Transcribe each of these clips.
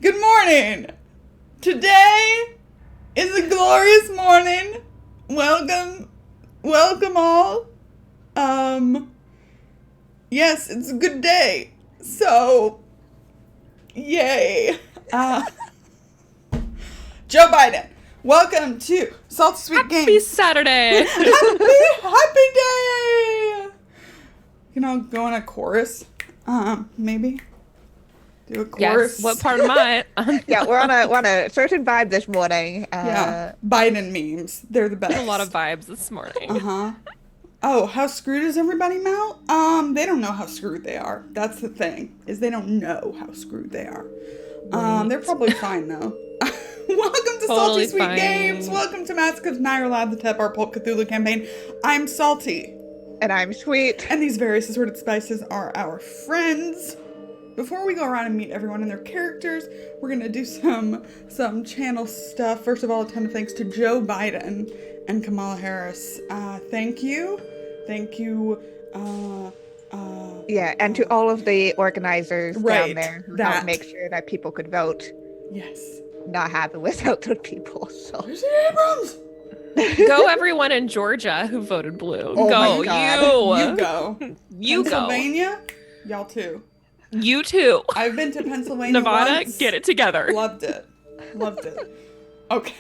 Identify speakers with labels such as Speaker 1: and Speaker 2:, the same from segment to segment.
Speaker 1: Good morning. Today is a glorious morning. Welcome all. Yes, it's a good day. So, yay. Joe Biden, welcome to Salty Sweet Games.
Speaker 2: Happy Saturday.
Speaker 1: Happy day. You know, go in a chorus. Maybe. Do a chorus.
Speaker 2: Yes. What part am I?
Speaker 3: Yeah, we're on a certain vibe this morning.
Speaker 1: Yeah, Biden memes. They're the best.
Speaker 2: A lot of vibes this morning.
Speaker 1: Oh, how screwed is everybody, Mal? They don't know how screwed they are. That's the thing, is they don't know how screwed they are. They're probably fine, though. Welcome to Salty
Speaker 2: Totally
Speaker 1: Sweet
Speaker 2: fine.
Speaker 1: Games. Welcome to Massacre's Nyarlathotep, our Pulp Cthulhu campaign. I'm Salty.
Speaker 3: And I'm Sweet.
Speaker 1: And these various assorted spices are our friends. Before we go around and meet everyone and their characters, we're going to do some channel stuff. First of all, a ton of thanks to Joe Biden and Kamala Harris. Thank you.
Speaker 3: Yeah, and to all of the organizers
Speaker 1: Right,
Speaker 3: down there who
Speaker 1: that.
Speaker 3: helped make sure that people could vote.
Speaker 1: Yes.
Speaker 3: Not happen without those people. So
Speaker 1: There's the Abrams.
Speaker 2: Go everyone in Georgia who voted blue.
Speaker 3: Oh
Speaker 2: go.
Speaker 3: my God.
Speaker 1: You go.
Speaker 2: You go.
Speaker 1: Pennsylvania, y'all too.
Speaker 2: You too.
Speaker 1: I've been to Pennsylvania
Speaker 2: Nevada,
Speaker 1: once.
Speaker 2: get it together.
Speaker 1: Loved it. Okay.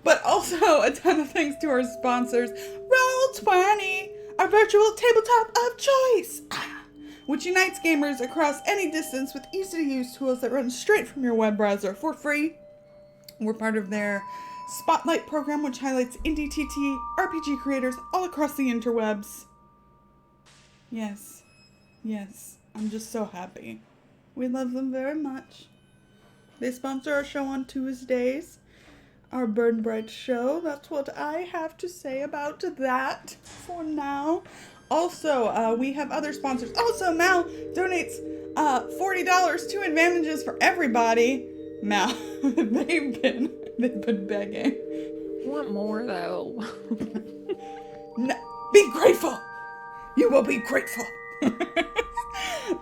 Speaker 1: But also a ton of thanks to our sponsors, Roll20, our virtual tabletop of choice, which unites gamers across any distance with easy-to-use tools that run straight from your web browser for free. We're part of their Spotlight program, which highlights indie TT RPG creators all across the interwebs. Yes. I'm just so happy. We love them very much. They sponsor our show on Tuesdays, our Burn Bright show. That's what I have to say about that for now. Also, we have other sponsors. Also, Mal donates $40 to Advantages for everybody. Mal, they've been begging.
Speaker 2: I want more though.
Speaker 1: No, be grateful. You will be grateful.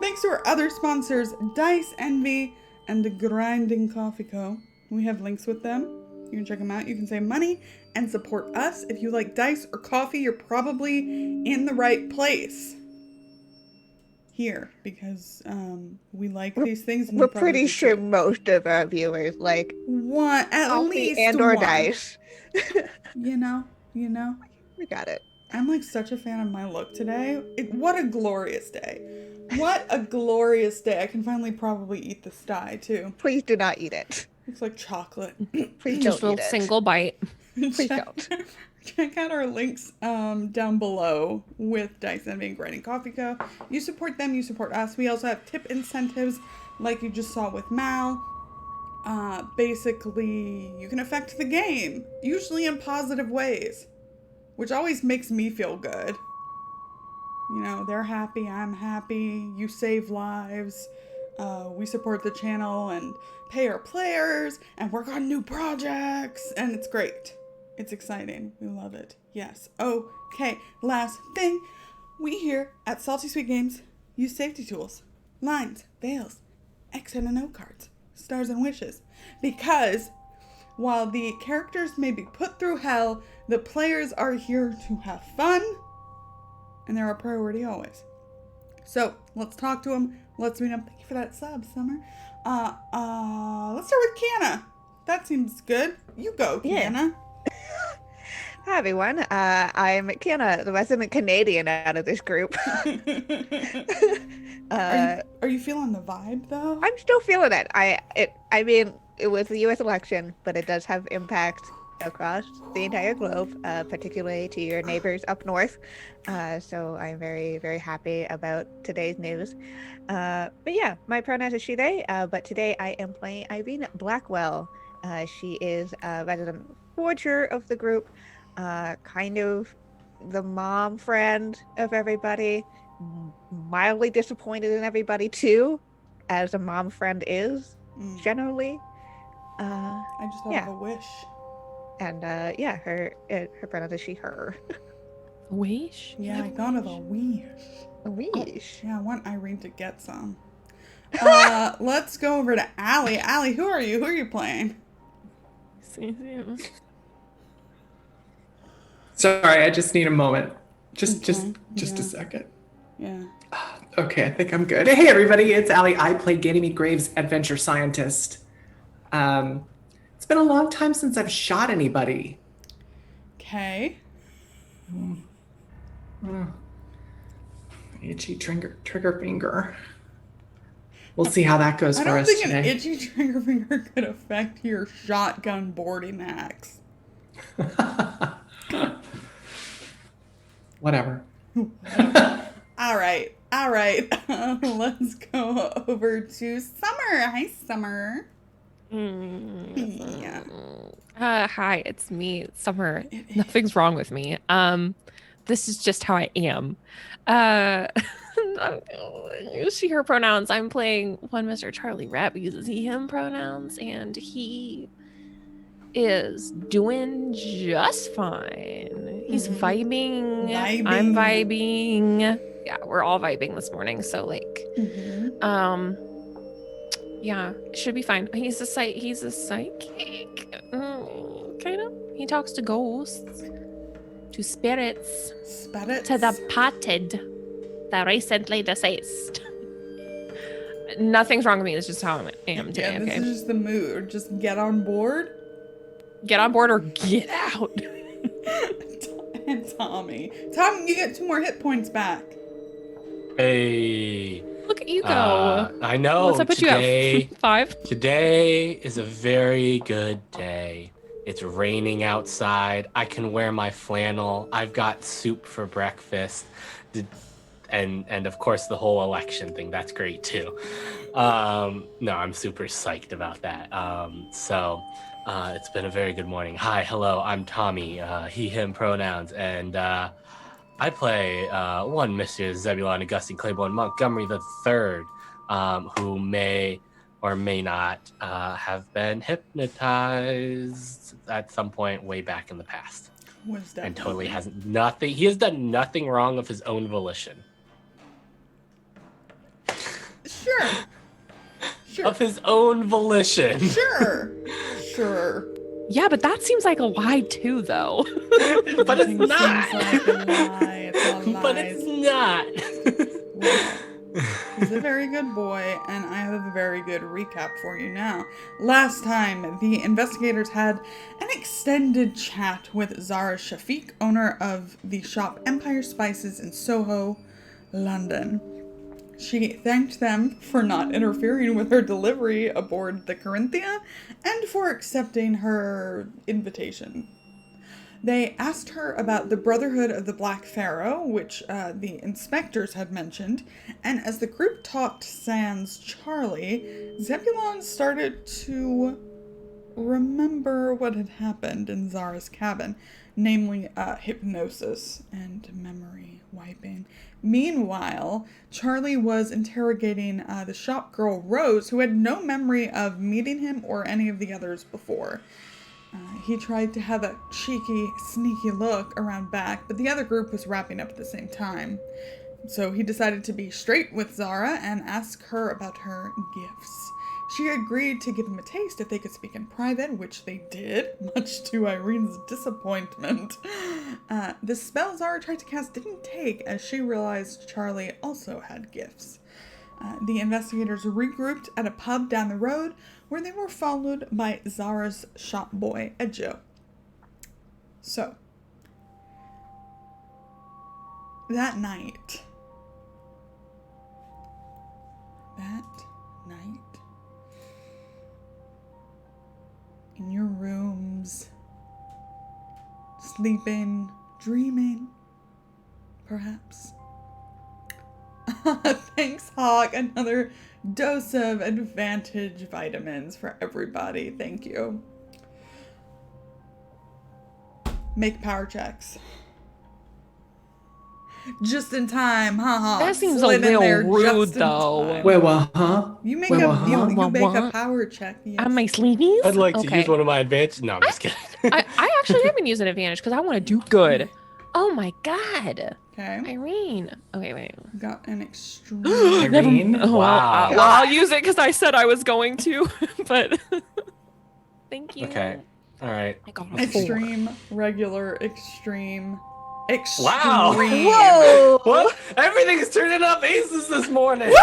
Speaker 1: Thanks to our other sponsors, Dice Envy and the Grinding Coffee Co. We have links with them. You can check them out. You can save money and support us. If you like dice or coffee, you're probably in the right place here, because we like these things. And
Speaker 3: we're
Speaker 1: you probably
Speaker 3: pretty
Speaker 1: do
Speaker 3: sure
Speaker 1: too.
Speaker 3: most of our viewers like
Speaker 1: One, at
Speaker 3: coffee
Speaker 1: least
Speaker 3: and or
Speaker 1: one.
Speaker 3: dice.
Speaker 1: You know.
Speaker 3: We got it.
Speaker 1: I'm like such a fan of my look today. What a glorious day. What a glorious day. I can finally probably eat this dye too.
Speaker 3: Please do not eat it.
Speaker 1: It's like chocolate.
Speaker 3: Please
Speaker 2: Just
Speaker 3: don't
Speaker 2: a
Speaker 3: eat it.
Speaker 2: single bite.
Speaker 3: Please don't.
Speaker 1: Check out our links down below with Dice Envy and Grinding Coffee Co. You support them, you support us. We also have tip incentives like you just saw with Mal. Basically, you can affect the game, usually in positive ways, which always makes me feel good. You know, they're happy, I'm happy, you save lives, we support the channel and pay our players and work on new projects, and it's great. It's exciting. We love it. Yes. Okay, last thing. We here at Salty Sweet Games use safety tools, lines, veils, X and an O cards, stars and wishes, because while the characters may be put through hell, the players are here to have fun, and they're our priority always. So let's talk to them. Let's meet them. Thank you for that sub, Summer. Let's start with Kienna. That seems good. You go, Kienna.
Speaker 3: Hi everyone. I'm Kienna, the resident Canadian out of this group.
Speaker 1: Are you feeling the vibe though?
Speaker 3: I'm still feeling it. I mean, it was the U.S. election, but it does have impact across the entire globe, particularly to your neighbors up north. So I'm very, very happy about today's news. But yeah, my pronouns are she, they, but today I am playing Irene Blackwell. She is a resident forger of the group, kind of the mom friend of everybody, mildly disappointed in everybody too, as a mom friend is generally.
Speaker 1: I just thought of a wish.
Speaker 3: And yeah, her pronouns are she, her.
Speaker 2: Wish?
Speaker 1: Yeah, I thought of a wish.
Speaker 3: A wish.
Speaker 1: Yeah, I want Irene to get some. Let's go over to Allie. Allie, who are you? Who are you playing?
Speaker 4: Sorry, I just need a moment. Just
Speaker 1: Okay,
Speaker 4: a
Speaker 1: yeah.
Speaker 4: second.
Speaker 1: Yeah.
Speaker 4: Okay, I think I'm good. Hey everybody, it's Allie. I play Ganymede Graves, adventure scientist. It's been a long time since I've shot anybody.
Speaker 1: Okay.
Speaker 4: Itchy trigger finger. We'll see how that goes
Speaker 1: I
Speaker 4: for
Speaker 1: don't
Speaker 4: us
Speaker 1: think
Speaker 4: today.
Speaker 1: an itchy trigger finger could affect your shotgun boarding axe.
Speaker 4: Whatever.
Speaker 1: All right. Let's go over to Summer. Hi, Summer. Yeah.
Speaker 2: Hi, it's me, Summer. Nothing's wrong with me. This is just how I am. She, her pronouns. I'm playing one Mr. Charlie Rapp uses he, him pronouns, and he is doing just fine. He's vibing. I'm vibing. Yeah, we're all vibing this morning. So like, yeah, it should be fine. He's a psychic, kind of. He talks to ghosts, to spirits, to the potted, the recently deceased. Nothing's wrong with me. It's just how I am today.
Speaker 1: Yeah, this
Speaker 2: okay,
Speaker 1: is just the mood. Just get on board.
Speaker 2: Get on board or get out.
Speaker 1: And Tommy, you get 2 more hit points back.
Speaker 5: Hey.
Speaker 2: Look at you go.
Speaker 5: I know.
Speaker 2: What's up with you at 5?
Speaker 5: Today is a very good day. It's raining outside. I can wear my flannel. I've got soup for breakfast. And of course the whole election thing. That's great too. No, I'm super psyched about that. It's been a very good morning. Hi, hello, I'm Tommy, he, him pronouns, and I play one Mr. Zebulon Augustine Claiborne Montgomery III, who may or may not have been hypnotized at some point way back in the past. And totally has nothing, he has done nothing wrong of his own volition.
Speaker 1: Sure.
Speaker 5: Of his own volition.
Speaker 1: Sure.
Speaker 2: Yeah, but that seems like a lie too, though.
Speaker 5: But it's not.
Speaker 1: Seems like a lie. It's all lies.
Speaker 5: But it's not.
Speaker 1: Well, he's a very good boy, and I have a very good recap for you now. Last time, the investigators had an extended chat with Zara Shafiq, owner of the shop Empire Spices in Soho, London. She thanked them for not interfering with her delivery aboard the Corinthia and for accepting her invitation. They asked her about the Brotherhood of the Black Pharaoh, which the inspectors had mentioned, and as the group talked sans Charlie, Zebulon started to remember what had happened in Zara's cabin, namely hypnosis and memory wiping. Meanwhile, Charlie was interrogating the shop girl Rose, who had no memory of meeting him or any of the others before. He tried to have a cheeky, sneaky look around back, but the other group was wrapping up at the same time. So he decided to be straight with Zara and ask her about her gifts. She agreed to give him a taste if they could speak in private, which they did, much to Irene's disappointment. The spell Zara tried to cast didn't take, as she realized Charlie also had gifts. The investigators regrouped at a pub down the road, where they were followed by Zara's shop boy, Edjo. So, that night, in your rooms, sleeping, dreaming, perhaps. Thanks, Hawk. Another dose of advantage vitamins for everybody. Thank you. Make power checks. Just in time, haha.
Speaker 2: That seems a little rude, though.
Speaker 4: Wait, what? Huh?
Speaker 1: You make
Speaker 4: Wait,
Speaker 1: a
Speaker 4: what?
Speaker 1: you make a
Speaker 2: What?
Speaker 1: power check. Yes.
Speaker 2: On my sleeveys?
Speaker 5: I'd like to
Speaker 2: Okay.
Speaker 5: use one of my advantages. No, I'm just kidding.
Speaker 2: I actually am going to use an advantage because I want to do good. Oh my god.
Speaker 1: Okay.
Speaker 2: Irene. Okay, wait.
Speaker 1: Got an extreme.
Speaker 4: Irene?
Speaker 2: Oh,
Speaker 5: Wow.
Speaker 2: well, I'll use it because I said I was going to, but thank you.
Speaker 5: Okay. All right.
Speaker 2: I got a 4.
Speaker 1: Extreme, regular, extreme, extreme.
Speaker 5: Wow.
Speaker 3: Whoa!
Speaker 5: What? Everything's turning up aces this morning.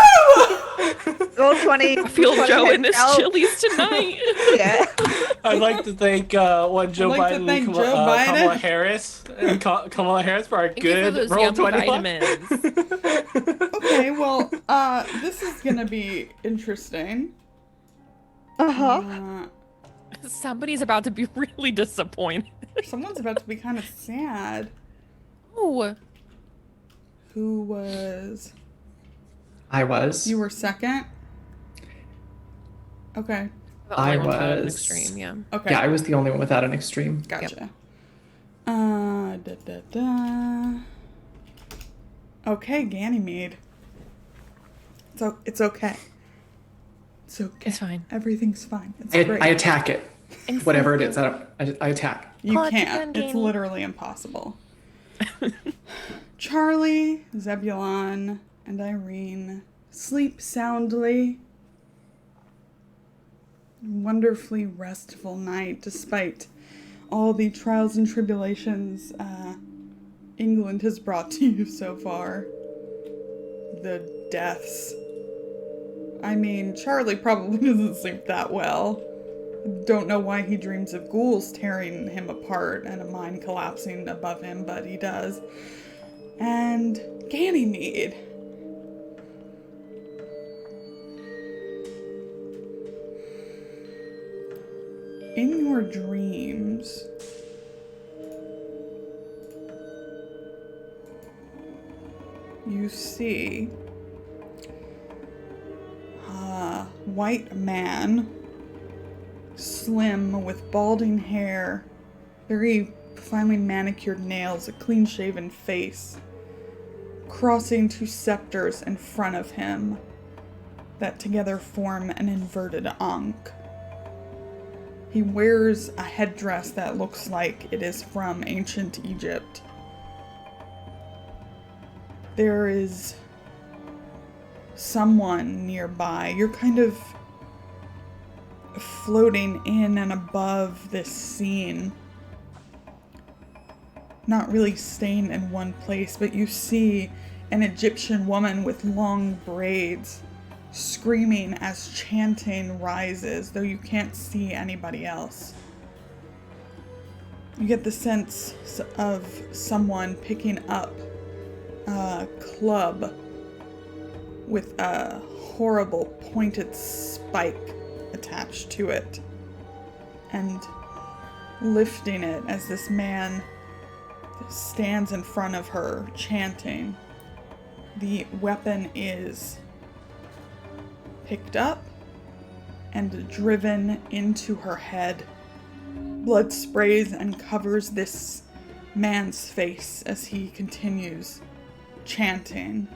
Speaker 3: Roll 20.
Speaker 2: I feel
Speaker 3: 20
Speaker 2: Joe in this
Speaker 3: help.
Speaker 2: Chili's tonight.
Speaker 3: Yeah.
Speaker 5: I'd like to thank one Joe
Speaker 1: I'd like to
Speaker 5: Biden,
Speaker 1: thank
Speaker 5: and
Speaker 1: Joe Biden.
Speaker 5: Kamala Harris, and Kamala Harris for our
Speaker 2: Thank you for
Speaker 5: good
Speaker 2: those
Speaker 5: roll
Speaker 2: yummy
Speaker 5: 20
Speaker 2: vitamins.
Speaker 1: Okay, well, this is gonna be interesting.
Speaker 3: Uh-huh.
Speaker 2: Somebody's about to be really disappointed.
Speaker 1: Someone's about to be kind of sad.
Speaker 2: Oh,
Speaker 1: Who was?
Speaker 4: I was.
Speaker 1: You were second? Okay.
Speaker 2: the
Speaker 4: I
Speaker 2: only one without an
Speaker 4: was.
Speaker 2: extreme, yeah.
Speaker 1: Okay.
Speaker 4: Yeah, I was the only one without an extreme.
Speaker 1: Gotcha. Da da da. Okay, Ganymede. So it's okay. It's okay.
Speaker 2: It's fine.
Speaker 1: Everything's fine. It's
Speaker 4: I
Speaker 1: great.
Speaker 4: attack it.
Speaker 2: And
Speaker 4: Whatever it is, I attack.
Speaker 1: You
Speaker 2: Pull out your
Speaker 1: can't.
Speaker 2: gun,
Speaker 1: It's
Speaker 2: Ganny.
Speaker 1: literally impossible. Charlie, Zebulon, and Irene sleep soundly. Wonderfully restful night despite all the trials and tribulations England has brought to you so far. The deaths. I mean, Charlie probably doesn't sleep that well. Don't know why he dreams of ghouls tearing him apart and a mine collapsing above him, but he does. And Ganymede. In your dreams, you see a white man, slim with balding hair, very finely manicured nails, a clean-shaven face, crossing two scepters in front of him that together form an inverted ankh. He wears a headdress that looks like it is from ancient Egypt. There is someone nearby. You're kind of floating in and above this scene. Not really staying in one place, but you see an Egyptian woman with long braids screaming as chanting rises, though you can't see anybody else. You get the sense of someone picking up a club with a horrible pointed spike attached to it and lifting it as this man stands in front of her chanting. The weapon is picked up and driven into her head. Blood sprays and covers this man's face as he continues chanting.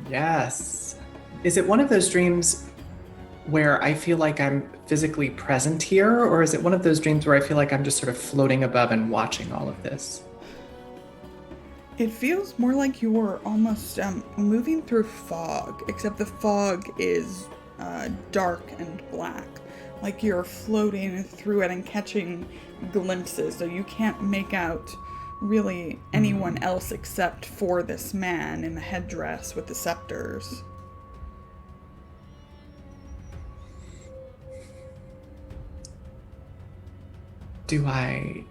Speaker 4: Yes. Is it one of those dreams where I feel like I'm physically present here, or is it one of those dreams where I feel like I'm just sort of floating above and watching all of this?
Speaker 1: It feels more like you're almost moving through fog, except the fog is dark and black. Like you're floating through it and catching glimpses, so you can't make out really anyone else except for this man in the headdress with the scepters.
Speaker 4: Do I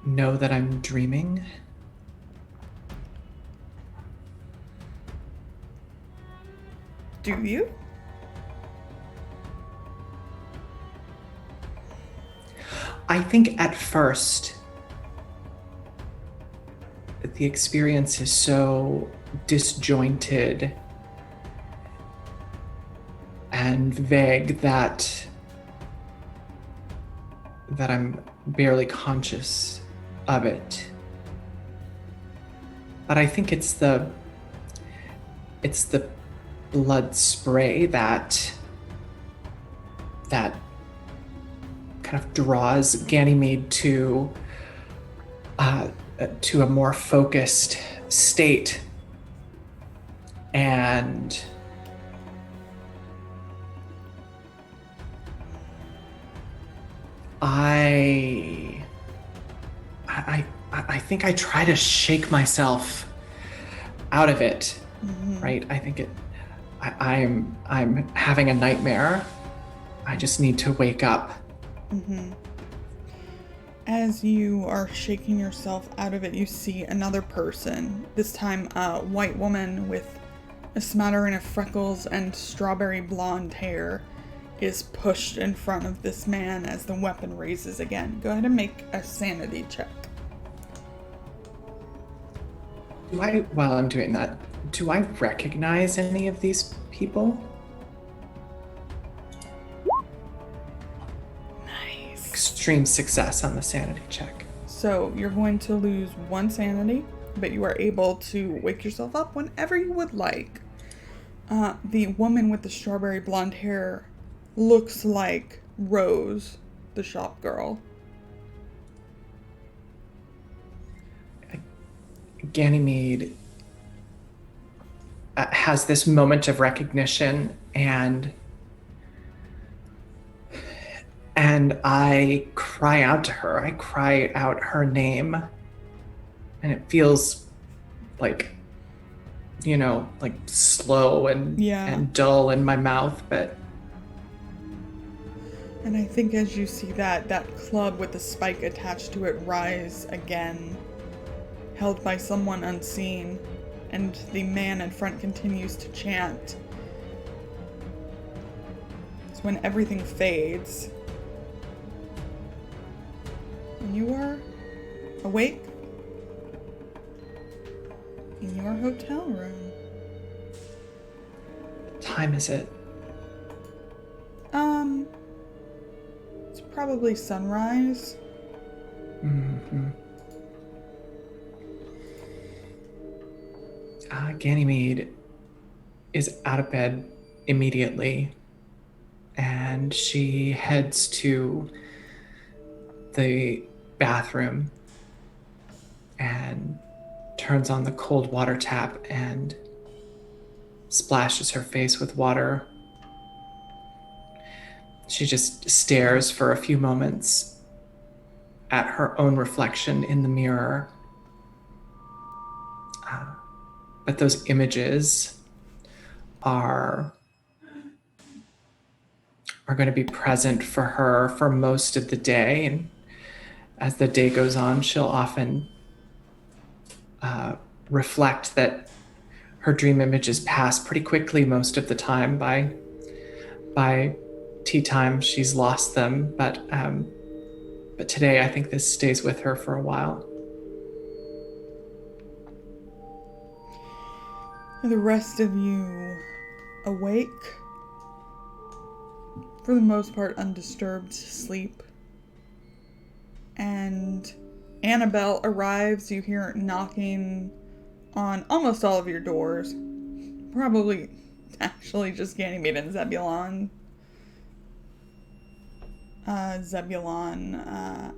Speaker 4: know that I'm dreaming?
Speaker 1: Do you?
Speaker 4: I think at first, the experience is so disjointed and vague that I'm barely conscious of it. but I think it's the blood spray that kind of draws Ganymede to a more focused state, and I think I try to shake myself out of it. Right? I think I'm having a nightmare. I just need to wake up.
Speaker 1: As you are shaking yourself out of it, you see another person, this time a white woman with a smattering of freckles and strawberry blonde hair, is pushed in front of this man as the weapon raises again. Go ahead and make a sanity check.
Speaker 4: While I'm doing that, do I recognize any of these people?
Speaker 1: Nice.
Speaker 4: Extreme success on the sanity check.
Speaker 1: So you're going to lose 1 sanity, but you are able to wake yourself up whenever you would like. The woman with the strawberry blonde hair looks like Rose, the shop girl.
Speaker 4: Ganymede has this moment of recognition, and I cry out to her. I cry out her name, and it feels like, like slow and dull in my mouth, but.
Speaker 1: And I think as you see that club with the spike attached to it rise again, held by someone unseen, and the man in front continues to chant. It's when everything fades. And you are awake in your hotel room.
Speaker 4: What time is it?
Speaker 1: It's probably sunrise.
Speaker 4: Ganymede is out of bed immediately, and she heads to the bathroom and turns on the cold water tap and splashes her face with water. She just stares for a few moments at her own reflection in the mirror. But those images are going to be present for her for most of the day. And as the day goes on, she'll often reflect that her dream images pass pretty quickly most of the time. By tea time, she's lost them. But today, I think this stays with her for a while.
Speaker 1: The rest of you awake, for the most part undisturbed sleep. And Annabelle arrives. You hear knocking on almost all of your doors. Probably actually just Ganymede and Zebulon. I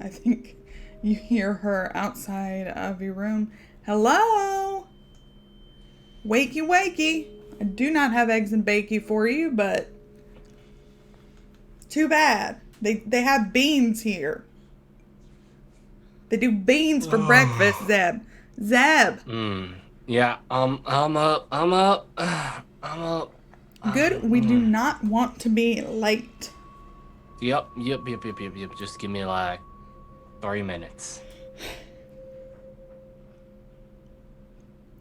Speaker 1: think you hear her outside of your room. Hello? Wakey, wakey. I do not have eggs and bakey for you, but too bad. They have beans here. They do beans for breakfast, Zeb.
Speaker 5: Yeah, I'm up.
Speaker 1: Good. We do not want to be late.
Speaker 5: Yep. Just give me like 3 minutes.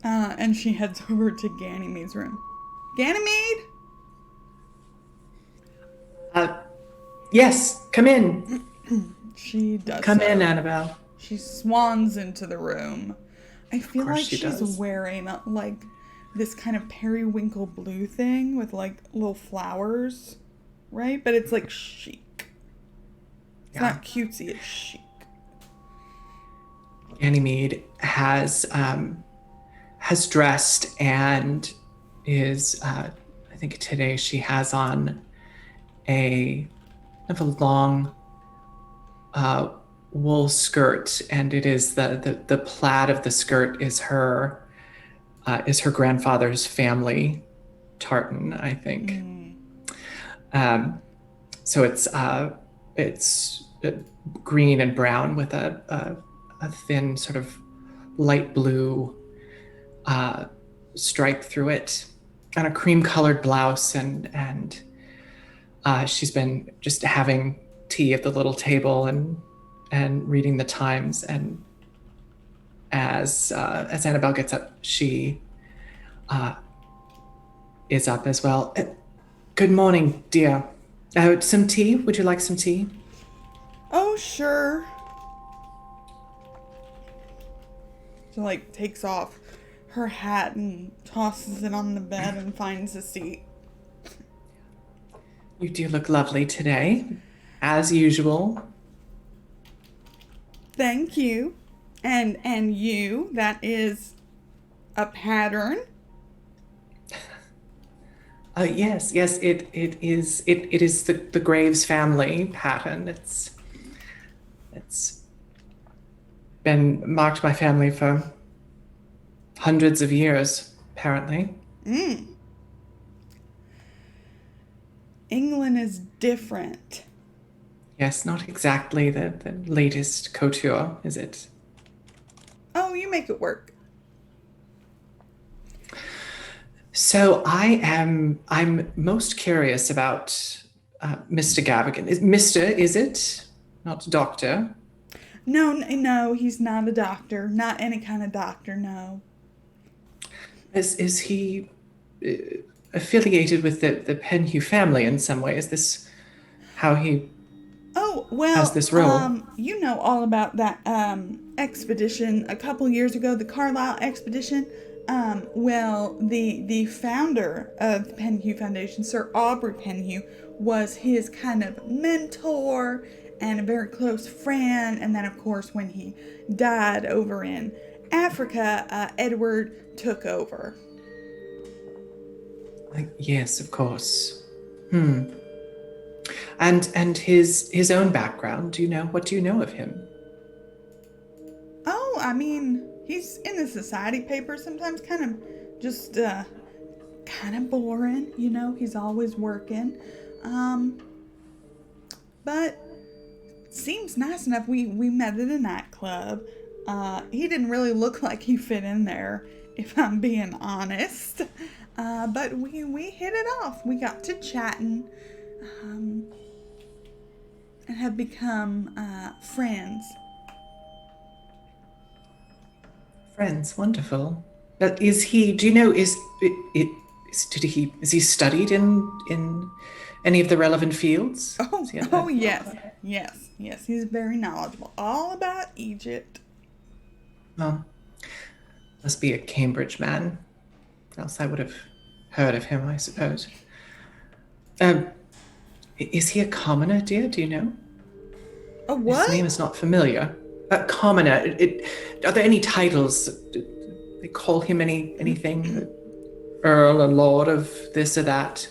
Speaker 1: And she heads over to Ganymede's room. Ganymede?
Speaker 4: Yes, come in.
Speaker 1: She does.
Speaker 4: Come
Speaker 1: so.
Speaker 4: in, Annabelle.
Speaker 1: She swans into the room. I feel like
Speaker 4: she
Speaker 1: she's
Speaker 4: does.
Speaker 1: wearing like this kind of periwinkle blue thing with like little flowers, right? But it's like chic. It's not cutesy, it's chic.
Speaker 4: Ganymede has has dressed and is, I think today she has on a long wool skirt, and it is the plaid of the skirt is her grandfather's family tartan, I think. So it's green and brown with a thin sort of light blue stripe through it, and a cream-colored blouse, and she's been just having tea at the little table and reading the Times. And as Annabelle gets up, she is up as well. Good morning, dear. Some tea? Would you like some tea?
Speaker 1: Oh, sure. She, like, takes off her hat and tosses it on the bed and finds a seat.
Speaker 4: You do look lovely today, as usual.
Speaker 1: Thank you. And you, that is a pattern.
Speaker 4: Yes, it is the Graves family pattern. It's been marked by family for hundreds of years, apparently.
Speaker 1: England is different.
Speaker 4: Yes, not exactly the latest couture, is it?
Speaker 1: Oh, you make it work.
Speaker 4: So I'm most curious about Mr. Gavigan. Is it? Not doctor?
Speaker 1: No, he's not a doctor. Not any kind of doctor, no.
Speaker 4: Is he affiliated with the Penhew family in some way? Is this how he has this role?
Speaker 1: You know all about that expedition a couple years ago, the Carlisle expedition. Well, the founder of the Penhew Foundation, Sir Aubrey Penhew, was his kind of mentor and a very close friend. And then, of course, when he died over in Africa, Edward took over.
Speaker 4: Yes, of course. And his own background. What do you know of him?
Speaker 1: Oh, I mean, he's in the society paper sometimes, kind of just kind of boring, he's always working. But seems nice enough. We met at a nightclub. He didn't really look like he fit in there, if I'm being honest. But we hit it off. We got to chatting and have become friends.
Speaker 4: Friends, wonderful. But is he? Do you know? Is he studied in any of the relevant fields? Yes.
Speaker 1: He's very knowledgeable, all about Egypt.
Speaker 4: Well, must be a Cambridge man, else I would have heard of him, I suppose. Is he a commoner, dear? Do you know?
Speaker 1: A what?
Speaker 4: His name is not familiar. A commoner. Are there any titles? Do they call him anything? Earl, a lord of this or that?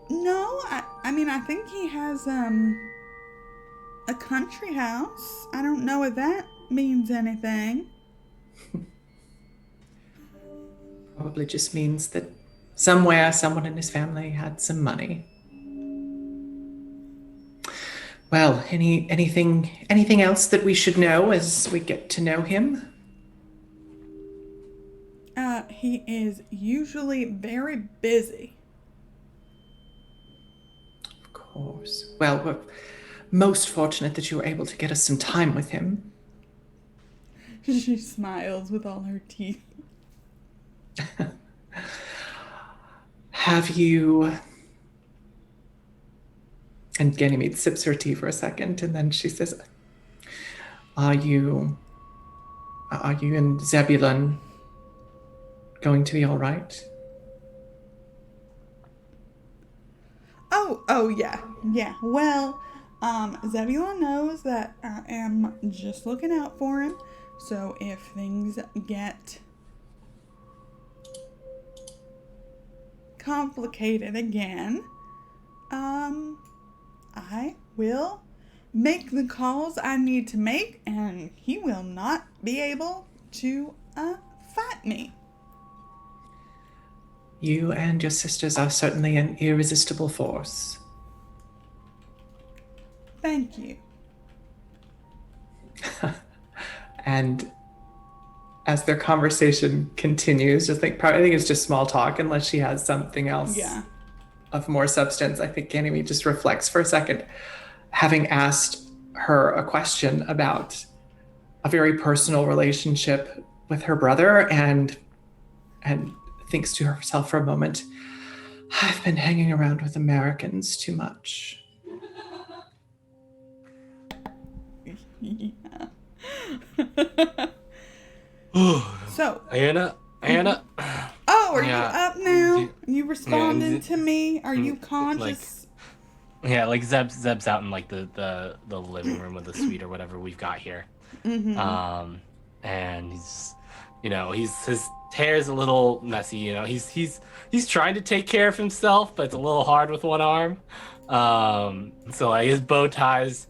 Speaker 1: No. I mean, I think he has a country house. I don't know if that means anything.
Speaker 4: Probably just means that somewhere someone in his family had some money. Well, anything else that we should know as we get to know him?
Speaker 1: He is usually very busy.
Speaker 4: Of course. Well, we're most fortunate that you were able to get us some time with him.
Speaker 1: She smiles with all her teeth.
Speaker 4: Have you... And Ganymede sips her tea for a second, and then she says, Are you and Zebulon going to be all right?
Speaker 1: Oh, yeah. Well, Zebulon knows that I am just looking out for him. So if things get complicated again, I will make the calls I need to make, and he will not be able to fight me.
Speaker 4: You and your sisters are certainly an irresistible force.
Speaker 1: Thank you.
Speaker 4: And as their conversation continues, I think it's just small talk unless she has something else of more substance. I think Ganymede just reflects for a second, having asked her a question about a very personal relationship with her brother, and thinks to herself for a moment, I've been hanging around with Americans too much.
Speaker 1: Yeah. So,
Speaker 5: Kienna.
Speaker 1: oh, are you up now? You responding to me? Are you conscious?
Speaker 5: Like Zeb's out in like the living room of the suite or whatever we've got here.
Speaker 1: Mm-hmm.
Speaker 5: And he's, his hair's a little messy. He's trying to take care of himself, but it's a little hard with one arm. So like his bow tie's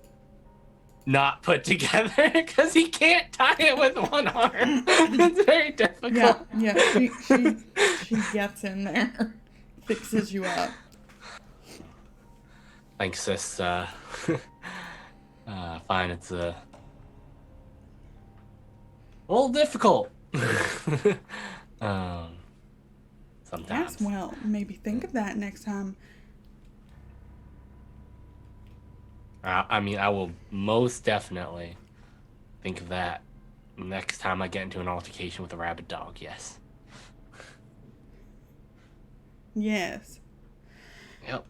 Speaker 5: not put together because he can't tie it with one arm. It's very difficult.
Speaker 1: Yeah. She gets in there, fixes you up.
Speaker 5: Thanks, sis. Fine. It's a little difficult. Sometimes.
Speaker 1: Yes, well, maybe think of that next time.
Speaker 5: I will most definitely think of that next time I get into an altercation with a rabid dog. Yes.
Speaker 1: Yes.
Speaker 5: Yep.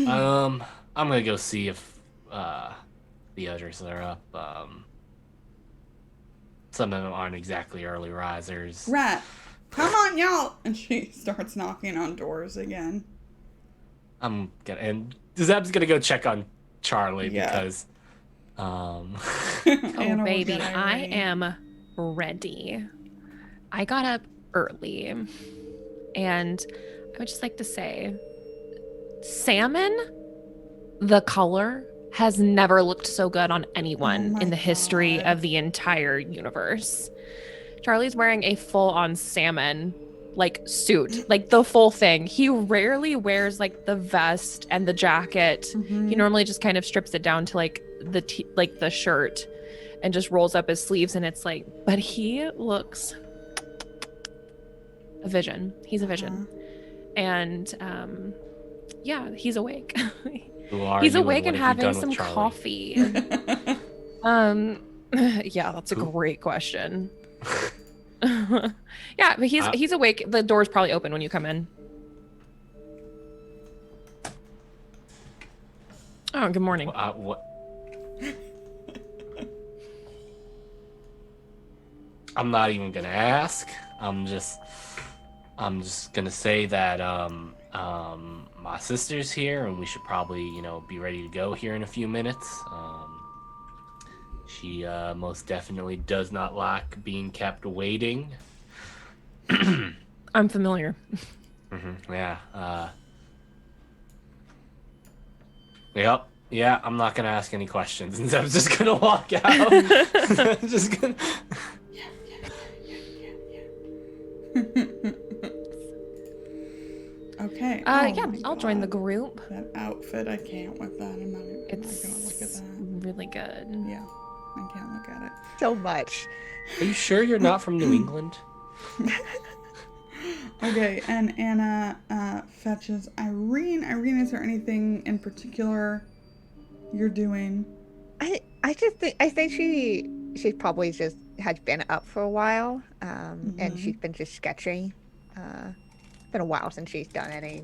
Speaker 5: I'm gonna go see if the others are up. Some of them aren't exactly early risers.
Speaker 1: Right. Come on, y'all. And she starts knocking on doors again.
Speaker 5: And Zeb's gonna go check on Charlie because
Speaker 2: Oh
Speaker 1: Anna will
Speaker 2: baby,
Speaker 1: get
Speaker 2: I
Speaker 1: irate.
Speaker 2: am ready. I got up early, and I would just like to say, salmon, the color, has never looked so good on anyone
Speaker 1: my
Speaker 2: in the history
Speaker 1: God.
Speaker 2: of the entire universe. Charlie's wearing a full-on salmon suit, like the full thing. He rarely wears like the vest and the jacket.
Speaker 1: Mhm.
Speaker 2: He normally just kind of strips it down to like the shirt and just rolls up his sleeves, and it's like, but he looks a vision. He's a vision. And yeah, he's awake. He's awake and having some coffee. Yeah, that's a great question. Yeah, but he's awake. The door's probably open when you come in. Oh, good morning.
Speaker 5: What? I'm not even gonna ask. I'm just gonna say that my sister's here, and we should probably be ready to go here in a few minutes. She most definitely does not like being kept waiting.
Speaker 2: I'm familiar.
Speaker 5: Yeah. Yep. Yeah, I'm not gonna ask any questions. I'm just gonna walk out. I'm just gonna.
Speaker 1: Okay.
Speaker 2: Yeah,
Speaker 1: my
Speaker 2: I'll join the
Speaker 1: God.
Speaker 2: group.
Speaker 1: That outfit, I can't with that. I'm not gonna look at
Speaker 2: It's
Speaker 1: that.
Speaker 2: really good.
Speaker 1: Yeah, I can't look at it.
Speaker 3: So much.
Speaker 5: Are you sure you're not from New England?
Speaker 1: Okay, and Anna fetches Irene. Irene, is there anything in particular you're doing?
Speaker 3: I think she probably just has been up for a while, and she's been just sketching. It's been a while since she's done any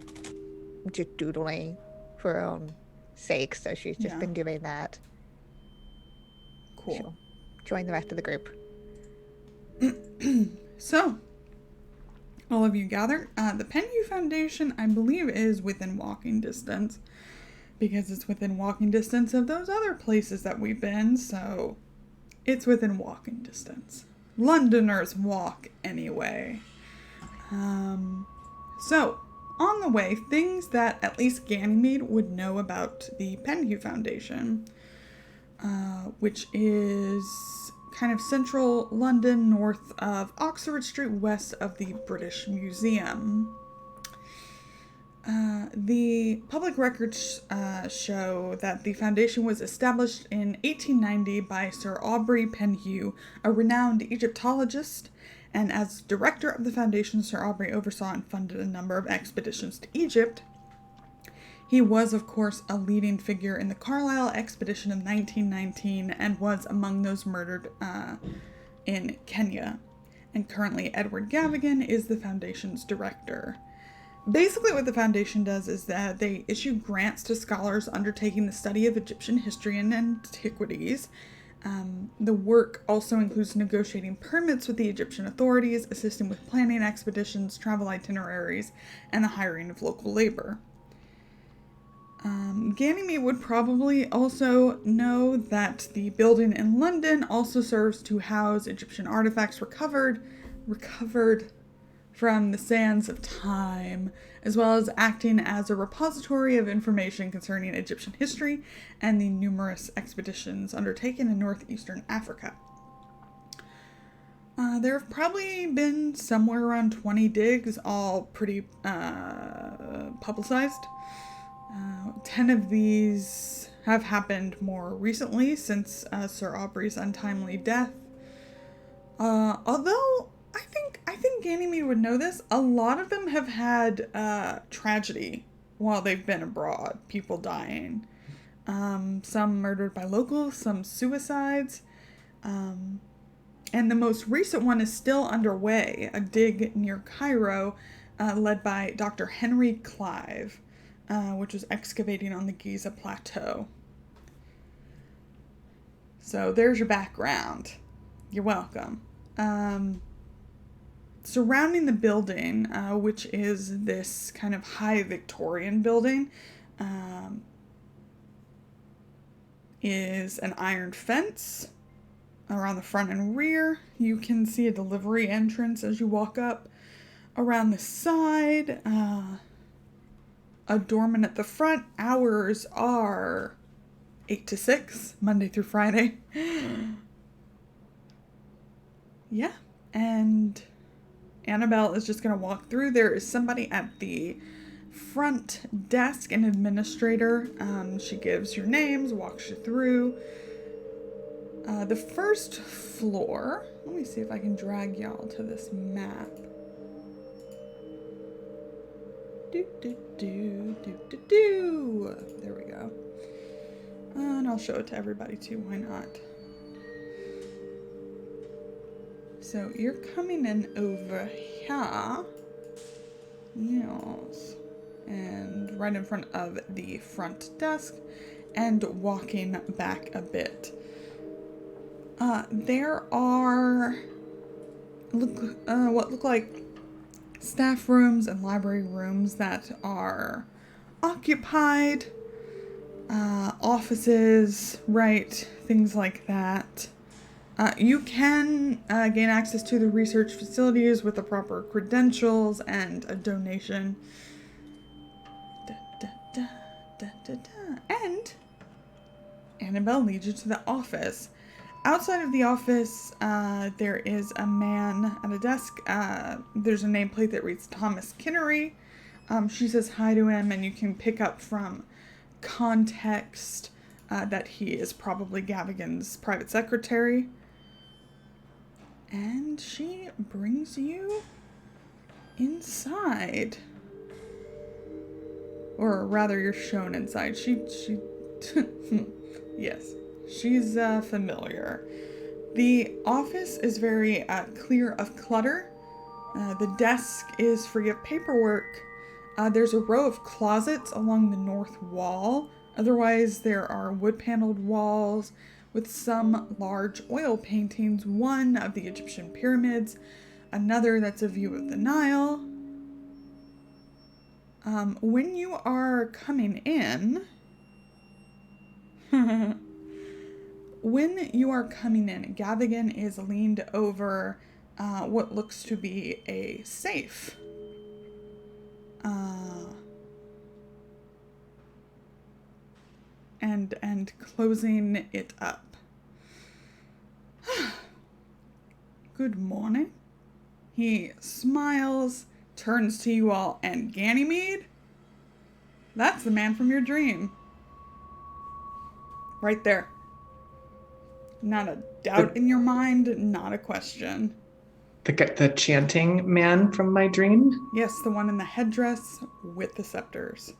Speaker 3: just doodling for her own sake, so she's just been doing that.
Speaker 1: Cool.
Speaker 3: She'll join the rest of the group.
Speaker 1: So, all of you gather. The Penhew Foundation, I believe, is within walking distance, because it's within walking distance of those other places that we've been, so it's within walking distance. Londoners walk anyway. So, on the way, things that at least Ganymede would know about the Penhew Foundation, which is kind of central London, north of Oxford Street, west of the British Museum. The public records show that the foundation was established in 1890 by Sir Aubrey Penhew, a renowned Egyptologist, and as director of the foundation, Sir Aubrey oversaw and funded a number of expeditions to Egypt. He was, of course, a leading figure in the Carlisle expedition of 1919 and was among those murdered in Kenya. And currently, Edward Gavigan is the foundation's director. Basically, what the foundation does is that they issue grants to scholars undertaking the study of Egyptian history and antiquities. The work also includes negotiating permits with the Egyptian authorities, assisting with planning expeditions, travel itineraries, and the hiring of local labor. Ganymede would probably also know that the building in London also serves to house Egyptian artifacts recovered from the sands of time, as well as acting as a repository of information concerning Egyptian history and the numerous expeditions undertaken in northeastern Africa. There have probably been somewhere around 20 digs, all pretty publicized. 10 of these have happened more recently since Sir Aubrey's untimely death. Although I think Ganymede would know this, a lot of them have had tragedy while they've been abroad, people dying. Some murdered by locals, some suicides. And the most recent one is still underway, a dig near Cairo, led by Dr. Henry Clive, which was excavating on the Giza Plateau. So there's your background. You're welcome. Surrounding the building, which is this kind of high Victorian building, is an iron fence around the front and rear. You can see a delivery entrance as you walk up. Around the side, a doorman at the front. Hours are 8 to 6, Monday through Friday. Yeah, and Annabelle is just going to walk through. There is somebody at the front desk, an administrator. She gives your names, walks you through. The first floor, let me see if I can drag y'all to this map. There we go. And I'll show it to everybody too, why not? So you're coming in over here. Yes. And right in front of the front desk and walking back a bit. There are what look like staff rooms and library rooms that are occupied. Offices, right? Things like that. You can gain access to the research facilities with the proper credentials and a donation. And Annabelle leads you to the office. Outside of the office, there is a man at a desk. There's a nameplate that reads Thomas Kinnery. She says hi to him, and you can pick up from context that he is probably Gavigan's private secretary. And she brings you inside. Or rather, you're shown inside. She yes, she's familiar. The office is very clear of clutter. The desk is free of paperwork. There's a row of closets along the north wall. Otherwise, there are wood-paneled walls with some large oil paintings, one of the Egyptian pyramids, another that's a view of the Nile. When you are coming in, Gavigan is leaned over what looks to be a safe. And closing it up. Good morning. He smiles, turns to you all, and Ganymede? That's the man from your dream. Right there. Not a doubt in your mind, not a question.
Speaker 4: The chanting man from my dream?
Speaker 1: Yes, the one in the headdress with the scepters.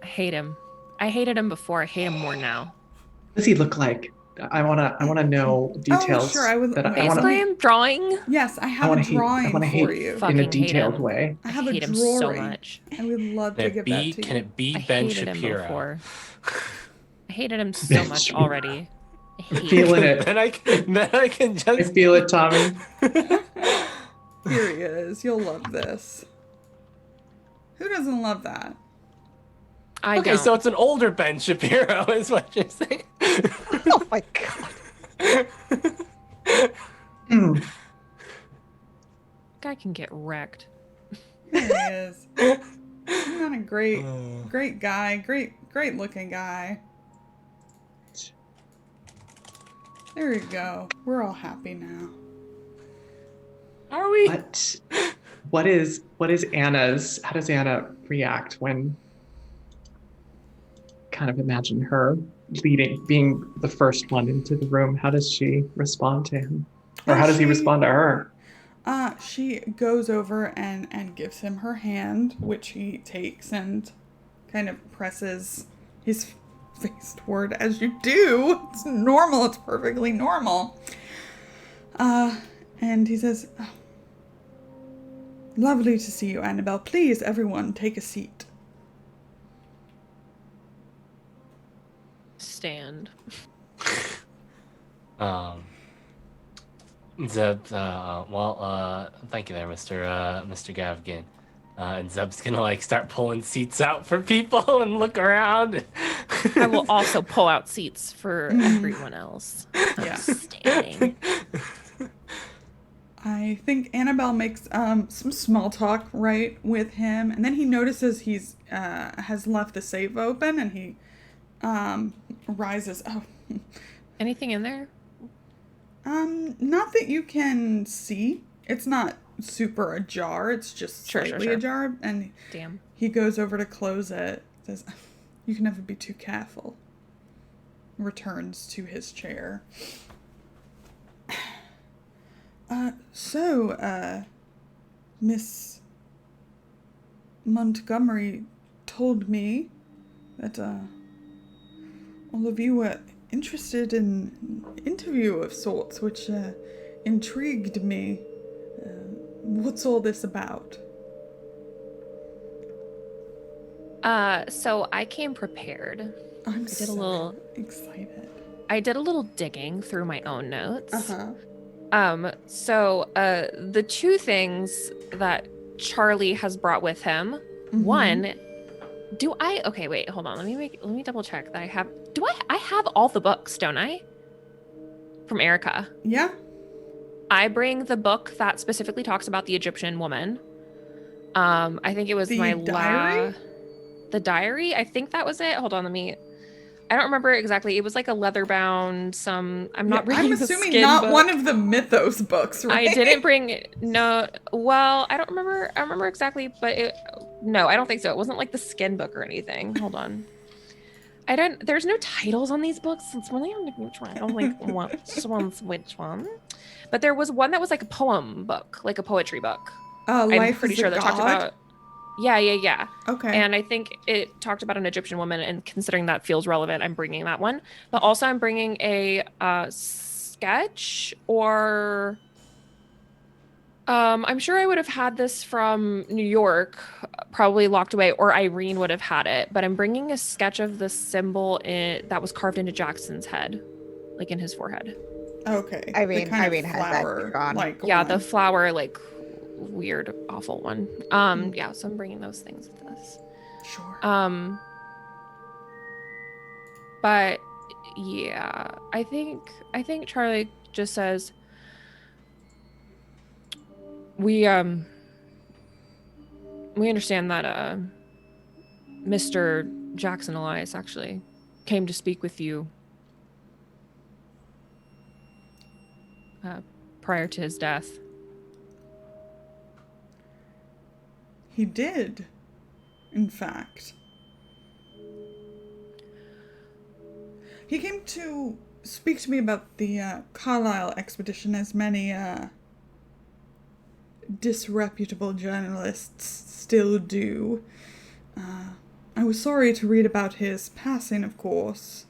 Speaker 2: I hate him. I hated him before. I hate him more now.
Speaker 4: What does he look like? I wanna know details.
Speaker 1: sure, I would-
Speaker 4: that
Speaker 1: wait,
Speaker 4: I wanna,
Speaker 2: Basically, I'm drawing.
Speaker 1: Yes, I
Speaker 4: I
Speaker 1: have
Speaker 4: wanna
Speaker 1: a drawing
Speaker 4: I wanna
Speaker 1: for
Speaker 4: hate
Speaker 1: you.
Speaker 4: in a
Speaker 2: Fucking hate
Speaker 4: detailed
Speaker 2: him.
Speaker 4: way.
Speaker 1: I have a
Speaker 2: hate him so
Speaker 1: drawing.
Speaker 2: much.
Speaker 1: I would love to give that to
Speaker 5: Can
Speaker 1: you.
Speaker 5: it be
Speaker 2: I
Speaker 5: Ben
Speaker 2: hated him
Speaker 5: Shapiro?
Speaker 2: before. I hated him so
Speaker 4: Ben
Speaker 2: much
Speaker 4: Shapiro.
Speaker 2: already. I
Speaker 4: I'm
Speaker 2: hate
Speaker 4: feeling
Speaker 2: him.
Speaker 4: it.
Speaker 5: then I can just
Speaker 4: I feel it, Tommy.
Speaker 1: Here he is. You'll love this. Who doesn't love that?
Speaker 2: I
Speaker 5: Okay,
Speaker 2: don't.
Speaker 5: so it's an older Ben Shapiro, is what you're saying.
Speaker 3: Oh my god.
Speaker 4: Hmm.
Speaker 2: Guy can get wrecked.
Speaker 1: There he is. Isn't that a great guy? Great looking guy. There you go. We're all happy now.
Speaker 5: Are we?
Speaker 4: What is Anna's? How does Anna react when? Kind of imagine her being the first one into the room. How does she respond to him, or how does he respond to her?
Speaker 1: She goes over and gives him her hand, which he takes and kind of presses his face toward, as you do. It's normal. It's perfectly normal. And he says, oh, lovely to see you, Annabelle. Please, everyone, take a seat.
Speaker 2: Stand.
Speaker 5: Zeb, thank you there, Mr. Gavgan. And Zeb's gonna like start pulling seats out for people and look around.
Speaker 2: I will also pull out seats for everyone else.
Speaker 1: Yeah.
Speaker 2: Standing.
Speaker 1: I think Annabelle makes some small talk, right, with him, and then he notices he's has left the safe open, and he rises. Oh,
Speaker 2: Anything in there?
Speaker 1: not that you can see. It's not super ajar. It's just
Speaker 2: Sure,
Speaker 1: slightly
Speaker 2: sure.
Speaker 1: ajar, and
Speaker 2: Damn.
Speaker 1: he goes over to close it. Says, "You can never be too careful." Returns to his chair. Miss Montgomery told me that, all of you were interested in an interview of sorts, which, intrigued me. What's all this about?
Speaker 2: So I came prepared.
Speaker 1: I'm
Speaker 2: did a
Speaker 1: so
Speaker 2: little-
Speaker 1: excited.
Speaker 2: I did a little digging through my own notes.
Speaker 1: Uh-huh.
Speaker 2: So the two things that Charlie has brought with him,
Speaker 1: Mhm.
Speaker 2: one, okay, wait, hold on. Let me double check that I have all the books, don't I? From Erica.
Speaker 1: Yeah?
Speaker 2: I bring the book that specifically talks about the Egyptian woman. I think it was
Speaker 1: The
Speaker 2: my
Speaker 1: diary?
Speaker 2: the diary. I think that was it. Hold on, I don't remember exactly. It was like a leather bound. I'm not bringing
Speaker 1: I'm
Speaker 2: the
Speaker 1: assuming
Speaker 2: skin
Speaker 1: not
Speaker 2: book.
Speaker 1: one of the Mythos books, right?
Speaker 2: I didn't bring no. Well, I don't remember. I remember exactly, but no, I don't think so. It wasn't like the skin book or anything. Hold on. There's no titles on these books. It's really hard to try. I don't like which one. But there was one that was like a poem book, like a poetry book. I'm
Speaker 1: Life
Speaker 2: pretty
Speaker 1: is a
Speaker 2: sure that talked
Speaker 1: God?
Speaker 2: about. Yeah.
Speaker 1: Okay.
Speaker 2: And I think it talked about an Egyptian woman, and considering that feels relevant, I'm bringing that one. But also, I'm bringing a sketch, or I'm sure I would have had this from New York, probably locked away, or Irene would have had it. But I'm bringing a sketch of the symbol that was carved into Jackson's head, like in his forehead.
Speaker 1: Okay.
Speaker 3: Irene
Speaker 1: The kind of
Speaker 3: has that
Speaker 1: flower,
Speaker 3: drawn.
Speaker 1: like
Speaker 2: Yeah,
Speaker 1: one.
Speaker 2: the flower, like weird, awful one. Yeah, so I'm bringing those things with us.
Speaker 1: Sure.
Speaker 2: But yeah, I think Charlie just says We understand that Mr. Jackson Elias actually came to speak with you prior to his death.
Speaker 1: He did, in fact. He came to speak to me about the Carlisle expedition, as many disreputable journalists still do. I was sorry to read about his passing, of course.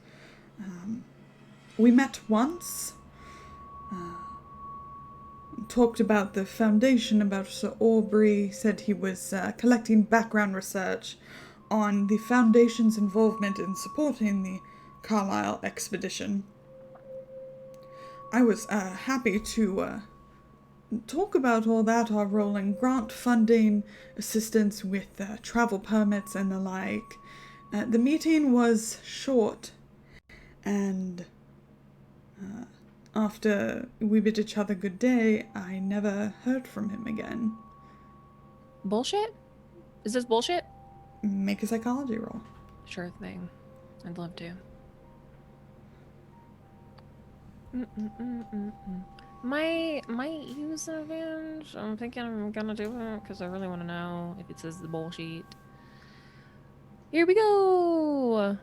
Speaker 1: We met once, talked about the Foundation, about Sir Aubrey, said he was collecting background research on the Foundation's involvement in supporting the Carlisle expedition. I was happy to talk about all that, our role in grant funding, assistance with travel permits and the like. The meeting was short, and after we bid each other good day, I never heard from him again.
Speaker 2: Bullshit? Is this bullshit?
Speaker 1: Make a psychology roll.
Speaker 2: Sure thing. I'd love to. My use advantage. I'm thinking I'm gonna do it because I really want to know if it says the bullshit. Here we go.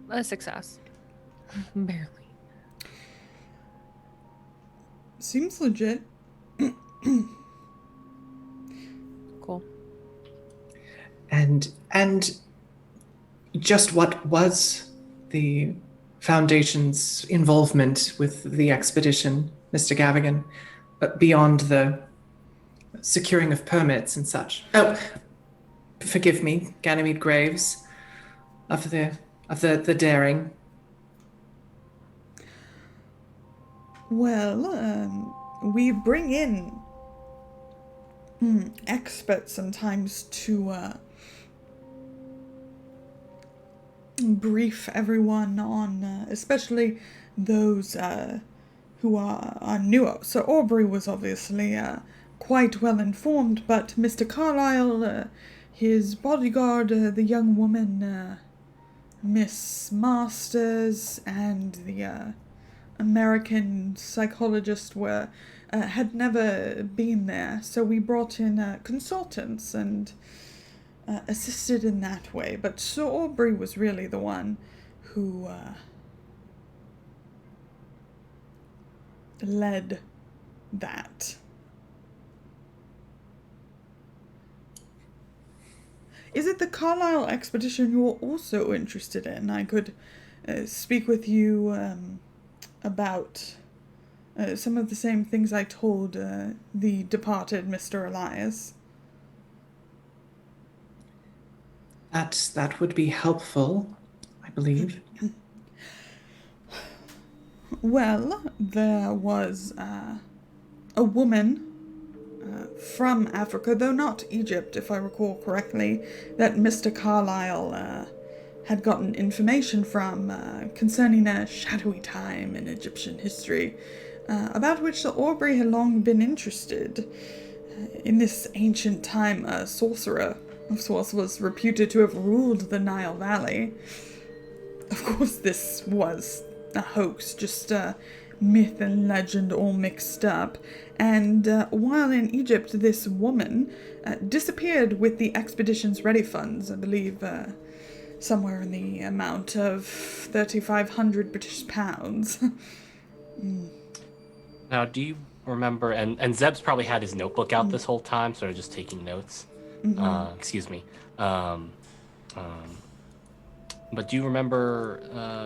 Speaker 2: A success. Barely.
Speaker 1: Seems legit.
Speaker 2: Cool.
Speaker 4: And just what was the Foundation's involvement with the expedition, Mr. Gavigan, but beyond the securing of permits and such? Oh, forgive me, Ganymede Graves, of the daring.
Speaker 1: Well, we bring in experts sometimes to brief everyone on, especially those who are newer. So Aubrey was obviously quite well informed, but Mr. Carlisle, his bodyguard, the young woman, Miss Masters, and the American psychologist had never been there, so we brought in consultants and assisted in that way. But Sir Aubrey was really the one who led that. Is it the Carlisle expedition you're also interested in? I could speak with you about some of the same things I told the departed Mr. Elias.
Speaker 4: That would be helpful, I believe.
Speaker 1: Well, there was a woman from Africa, though not Egypt, if I recall correctly, that Mr. Carlisle had gotten information from concerning a shadowy time in Egyptian history, about which Sir Aubrey had long been interested. In this ancient time, a sorcerer of sorts was reputed to have ruled the Nile Valley. Of course, this was a hoax, just myth and legend all mixed up. And while in Egypt, this woman disappeared with the expedition's ready funds, I believe somewhere in the amount of 3,500 British pounds.
Speaker 5: Now, do you remember, and Zeb's probably had his notebook out this whole time, sort of just taking notes. Excuse me. But do you remember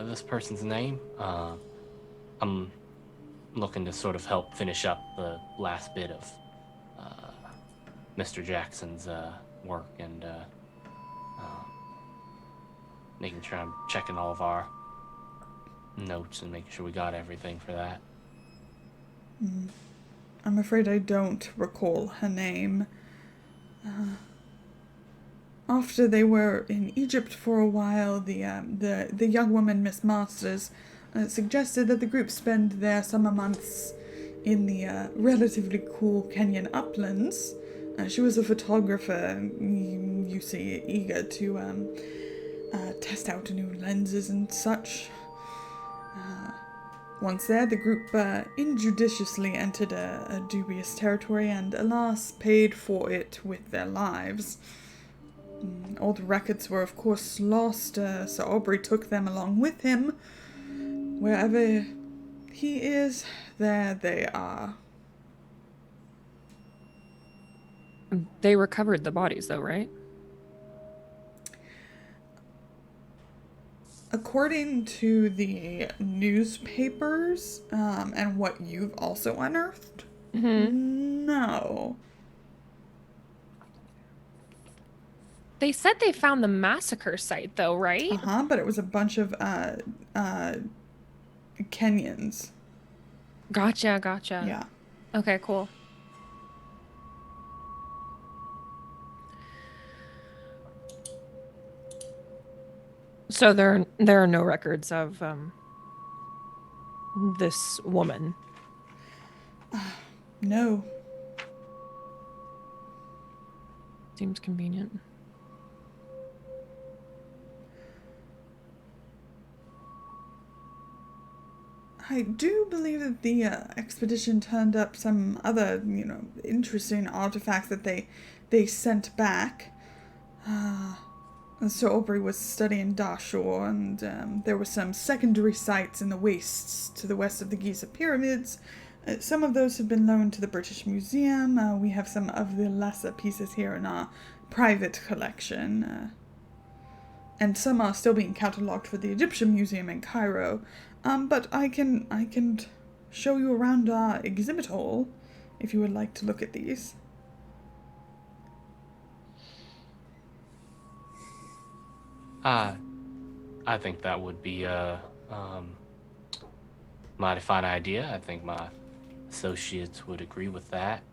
Speaker 5: this person's name? I'm looking to sort of help finish up the last bit of Mr. Jackson's work and making sure I'm checking all of our notes and making sure we got everything for that.
Speaker 1: I'm afraid I don't recall her name. After they were in Egypt for a while, the young woman, Miss Masters, suggested that the group spend their summer months in the relatively cool Kenyan uplands, She was a photographer, you see, eager to test out new lenses and such. Once there, the group injudiciously entered a dubious territory and, alas, paid for it with their lives. All the records were, of course, lost. Sir Aubrey took them along with him. Wherever he is, there they are.
Speaker 2: They recovered the bodies, though, right?
Speaker 1: According to the newspapers, and what you've also unearthed, no.
Speaker 2: They said they found the massacre site, though, right?
Speaker 1: But it was a bunch of Kenyans.
Speaker 2: Gotcha.
Speaker 1: Yeah.
Speaker 2: Okay, cool. So there are no records of this woman.
Speaker 1: No.
Speaker 2: Seems convenient.
Speaker 1: I do believe that the expedition turned up some other, interesting artifacts that they sent back. Sir Aubrey was studying Dashur, and there were some secondary sites in the wastes to the west of the Giza pyramids. Some of those have been loaned to the British Museum. We have some of the lesser pieces here in our private collection. And some are still being catalogued for the Egyptian Museum in Cairo. But I can show you around our exhibit hall if you would like to look at these.
Speaker 5: I think that would be a mighty fine idea. I think my associates would agree with that.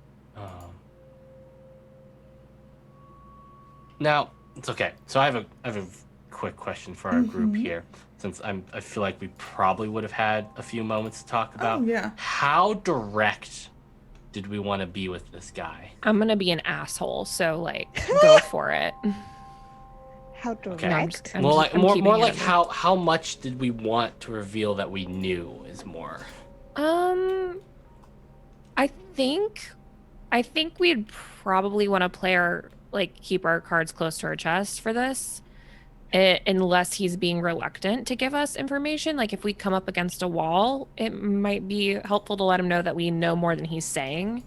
Speaker 5: Now, it's okay. So I have a quick question for our group here, since I feel like we probably would have had a few moments to talk about.
Speaker 1: Oh, yeah.
Speaker 5: How direct did we want to be with this guy?
Speaker 2: I'm gonna be an asshole, so go for it.
Speaker 3: How direct?
Speaker 5: Okay.
Speaker 2: I'm
Speaker 5: Well,
Speaker 2: just- I'm
Speaker 5: more
Speaker 2: keeping it
Speaker 5: like
Speaker 2: under-
Speaker 5: how much did we want to reveal that we knew is more.
Speaker 2: I think we'd probably want to keep our cards close to our chest for this, unless he's being reluctant to give us information. Like if we come up against a wall, it might be helpful to let him know that we know more than he's saying.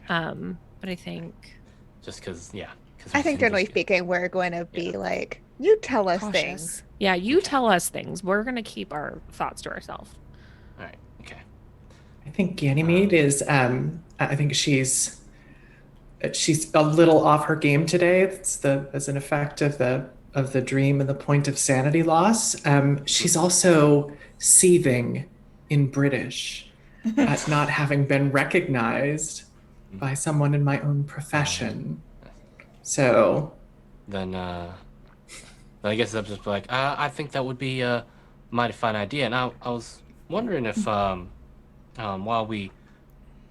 Speaker 5: Okay.
Speaker 2: But I think
Speaker 5: Just because, yeah.
Speaker 3: I think generally speaking, we're going to be like, you tell us
Speaker 2: cautious.
Speaker 3: things.
Speaker 2: Yeah, you tell us things. We're gonna keep our thoughts to ourselves.
Speaker 5: All right. Okay.
Speaker 4: I think Ganymede is. I think she's a little off her game today. It's as an effect of the dream and the point of sanity loss. She's also seething in British at not having been recognized by someone in my own profession. So
Speaker 5: Then I guess I'm just like, I think that would be a mighty fine idea. And I was wondering if while we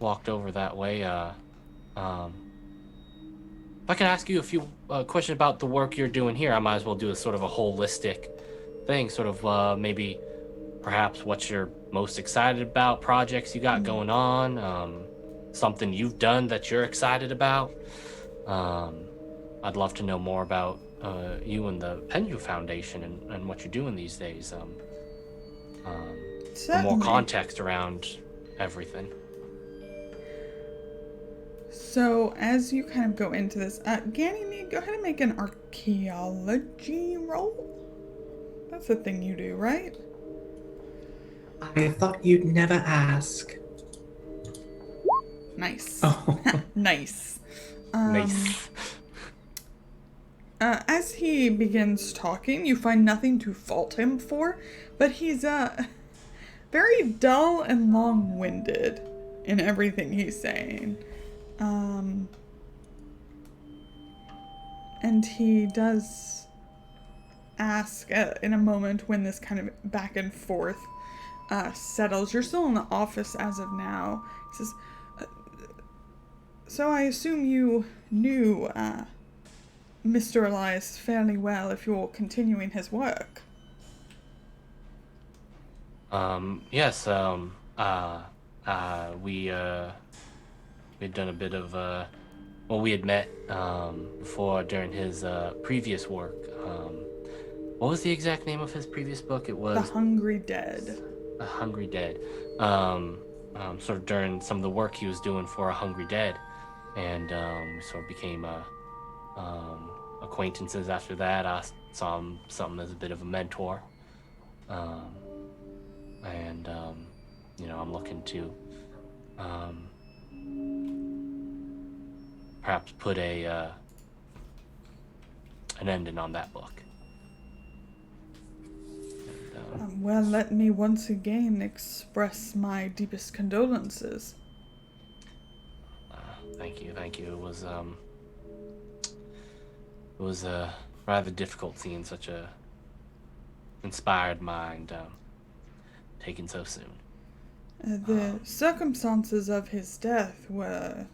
Speaker 5: walked over that way, if I can ask you a few questions about the work you're doing here. I might as well do a sort of a holistic thing, sort of maybe perhaps what you're most excited about, projects you got going on, something you've done that you're excited about. I'd love to know more about you and the Penhew Foundation and what you're doing these days. For more context around everything.
Speaker 1: So, as you kind of go into this, Ganymede, go ahead and make an archaeology roll. That's the thing you do, right?
Speaker 4: I thought you'd never ask.
Speaker 1: Nice.
Speaker 4: Oh.
Speaker 1: Nice.
Speaker 5: Nice.
Speaker 1: As he begins talking, you find nothing to fault him for, but he's very dull and long-winded in everything he's saying. And he does ask in a moment when this kind of back and forth settles. You're still in the office as of now. He says, So I assume you knew Mr. Elias fairly well if you're continuing his work.
Speaker 5: Yes, we'd done a bit of, well, we had met, before during his, previous work. What was the exact name of his previous book? It was
Speaker 1: The Hungry Dead.
Speaker 5: A Hungry Dead. Sort of during some of the work he was doing for A Hungry Dead, and we sort of became acquaintances after that. I saw him something as a bit of a mentor, and I'm looking to perhaps put an ending on that book.
Speaker 1: Well, let me once again express my deepest condolences.
Speaker 5: Thank you. It was rather difficult seeing such a inspired mind taken so soon.
Speaker 1: The circumstances of his death were,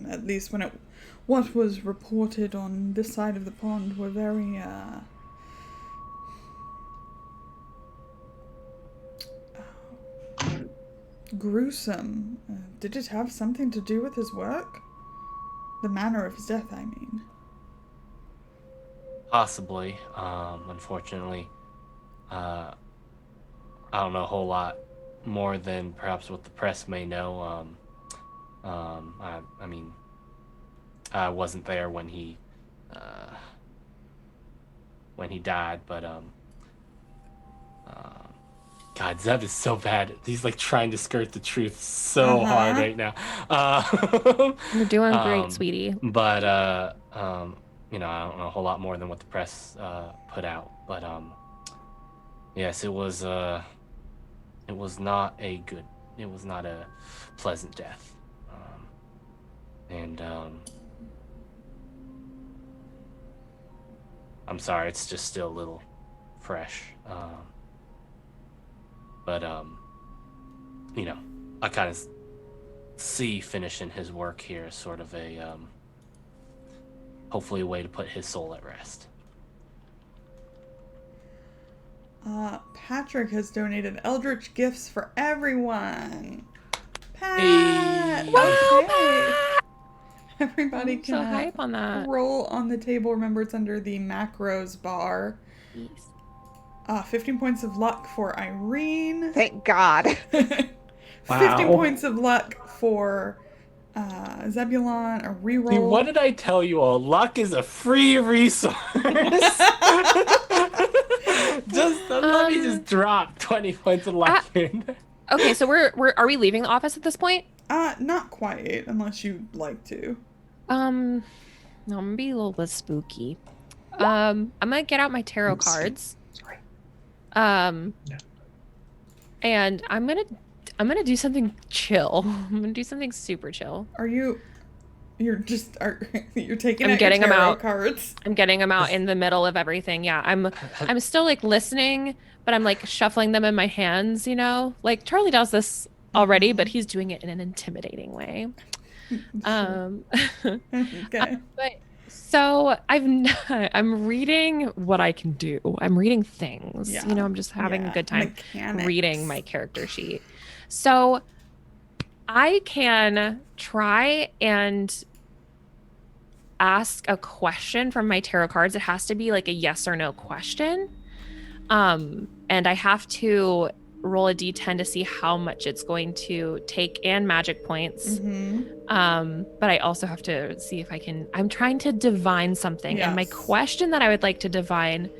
Speaker 1: at least what was reported on this side of the pond, were very gruesome. Did it have something to do with his work? The manner of his death, I mean.
Speaker 5: Possibly. Unfortunately, I don't know a whole lot more than perhaps what the press may know. I mean, I wasn't there when he died, but God, Zeb is so bad. He's like trying to skirt the truth so hard right now.
Speaker 2: You're doing great, sweetie.
Speaker 5: But I don't know a whole lot more than what the press put out. But yes, it was not a pleasant death. I'm sorry, it's just still a little fresh. But I kind of see finishing his work here as sort of a hopefully a way to put his soul at rest.
Speaker 1: Patrick has donated Eldritch gifts for everyone. Pat!
Speaker 5: Hey.
Speaker 1: Okay. Everybody
Speaker 2: I'm
Speaker 1: can
Speaker 2: so hype on that.
Speaker 1: roll on the table. Remember, it's under the macros bar.
Speaker 2: Yes.
Speaker 1: 15 points of luck for Irene.
Speaker 3: Thank God.
Speaker 1: 50 points of luck for Zebulon, a reroll.
Speaker 5: See, what did I tell you all? Luck is a free resource. Let me just drop 20 points of luck in.
Speaker 2: Okay, so are we leaving the office at this point?
Speaker 1: Not quite, unless you'd like to.
Speaker 2: No, I'm gonna be a little bit spooky. I'm gonna get out my tarot cards.
Speaker 4: Sorry.
Speaker 2: And I'm gonna do something chill. I'm gonna do something super chill.
Speaker 1: You're taking
Speaker 2: I'm
Speaker 1: out
Speaker 2: getting
Speaker 1: your
Speaker 2: them
Speaker 1: tarot
Speaker 2: out.
Speaker 1: cards.
Speaker 2: I'm getting them out in the middle of everything. Yeah, I'm still like listening, but I'm like shuffling them in my hands, Like Charlie does this already, but he's doing it in an intimidating way.
Speaker 1: Okay.
Speaker 2: But so I'm reading what I can do. I'm reading things.
Speaker 1: Yeah.
Speaker 2: I'm just having a good time
Speaker 1: Mechanics.
Speaker 2: reading my character sheet. So I can try and ask a question from my tarot cards. It has to be like a yes or no question. And I have to roll a d10 to see how much it's going to take and magic points. But I also have to see if I'm trying to divine something.
Speaker 1: Yes.
Speaker 2: And my question that I would like to divine,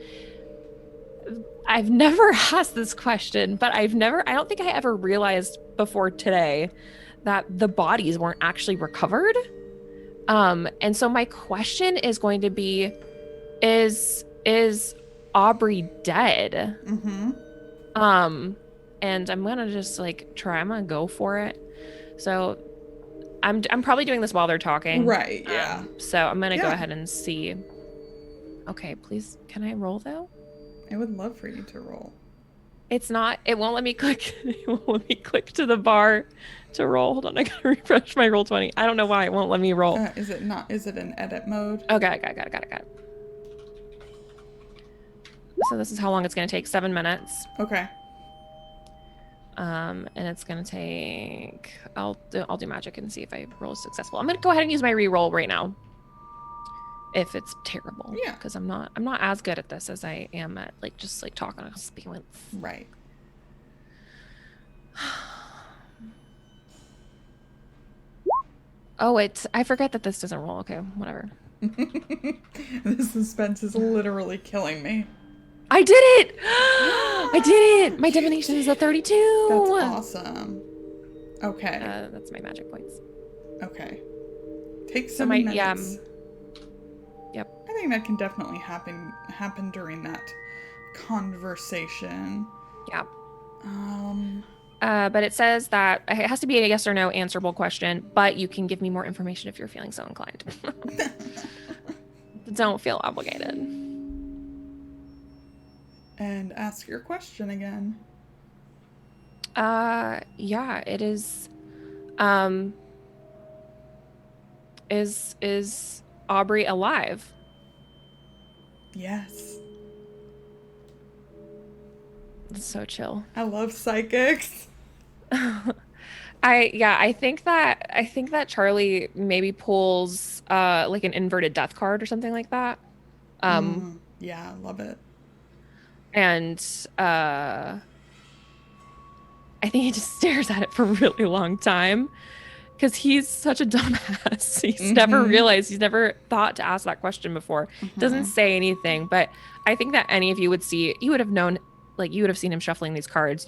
Speaker 2: I've never asked this question, but I don't think I ever realized before today that the bodies weren't actually recovered. And so my question is going to be, is Aubrey dead? And I'm gonna just I'm gonna go for it. So I'm probably doing this while they're talking.
Speaker 1: Right, yeah.
Speaker 2: So I'm gonna go ahead and see. Okay, please, can I roll though?
Speaker 1: I would love for you to roll.
Speaker 2: It's not. It won't let me click. It won't let me click to the bar to roll. Hold on, I gotta refresh my Roll20. I don't know why it won't let me roll.
Speaker 1: Is it not? Is it in edit mode?
Speaker 2: Okay, got it. So this is how long it's gonna take. 7 minutes.
Speaker 1: Okay.
Speaker 2: And it's gonna take. I'll do magic and see if I roll successful. I'm gonna go ahead and use my reroll right now. If it's terrible,
Speaker 1: Yeah.
Speaker 2: because I'm not as good at this as I am at just talking and speaking with.
Speaker 1: Right.
Speaker 2: Oh, I forget that this doesn't roll. Okay, whatever.
Speaker 1: The suspense is literally killing me.
Speaker 2: I did it! I did it! My divination is a 32.
Speaker 1: That's awesome. Okay.
Speaker 2: That's my magic points.
Speaker 1: Okay. Take
Speaker 2: So
Speaker 1: 7 minutes.
Speaker 2: yep.
Speaker 1: I think that can definitely happen during that conversation.
Speaker 2: Yeah.
Speaker 1: But
Speaker 2: But it says that it has to be a yes or no answerable question, but you can give me more information if you're feeling so inclined. Don't feel obligated.
Speaker 1: And ask your question again.
Speaker 2: Yeah, it is. Is Aubrey alive?
Speaker 1: Yes.
Speaker 2: It's so chill.
Speaker 1: I love psychics.
Speaker 2: I think that Charlie maybe pulls like an inverted death card or something like that.
Speaker 1: Yeah, I love it.
Speaker 2: And I think he just stares at it for a really long time because he's such a dumbass. He's never realized, he's never thought to ask that question before. Doesn't say anything, but I think that any of you would see, you would have known, like you would have seen him shuffling these cards.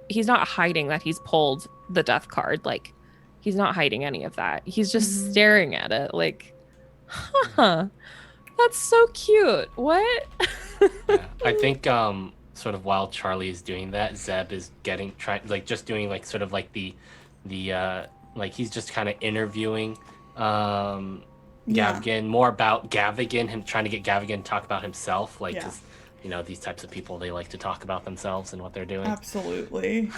Speaker 2: He's not hiding that he's pulled the death card. Like he's not hiding any of that. He's just staring at it like, huh, that's so cute. What?
Speaker 5: Yeah, I think sort of while Charlie is doing that, Zeb is doing like sort of like the like he's just kind of interviewing Gavigan, more about Gavigan, him trying to get Gavigan to talk about himself, like because you know these types of people, they like to talk about themselves and what they're doing.
Speaker 1: Absolutely.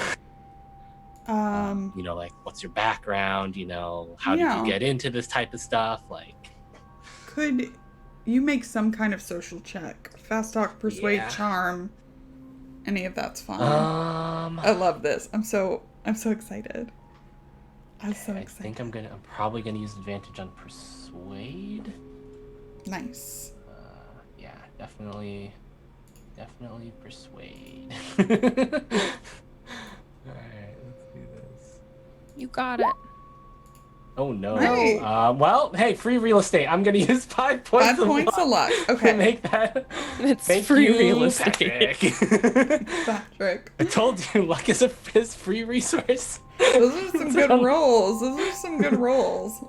Speaker 5: You know, like what's your background, you know, how did you get into this type of stuff, like
Speaker 1: could you make some kind of social check? Fast talk, persuade, charm. Any of that's fine. I love this. I'm so excited. I'm so excited.
Speaker 5: I'm probably gonna use advantage on persuade.
Speaker 1: Nice.
Speaker 5: Yeah, definitely persuade. All right, let's do this.
Speaker 2: You got it.
Speaker 5: Oh no.
Speaker 1: Right.
Speaker 5: Well, hey, free real estate. I'm gonna use 5 points.
Speaker 1: 5 points of luck. Okay.
Speaker 5: To make that.
Speaker 2: It's
Speaker 5: Thank
Speaker 2: free
Speaker 5: you,
Speaker 2: real estate.
Speaker 5: Patrick.
Speaker 1: Patrick.
Speaker 5: I told you, luck is a free resource.
Speaker 1: Those are some good rolls.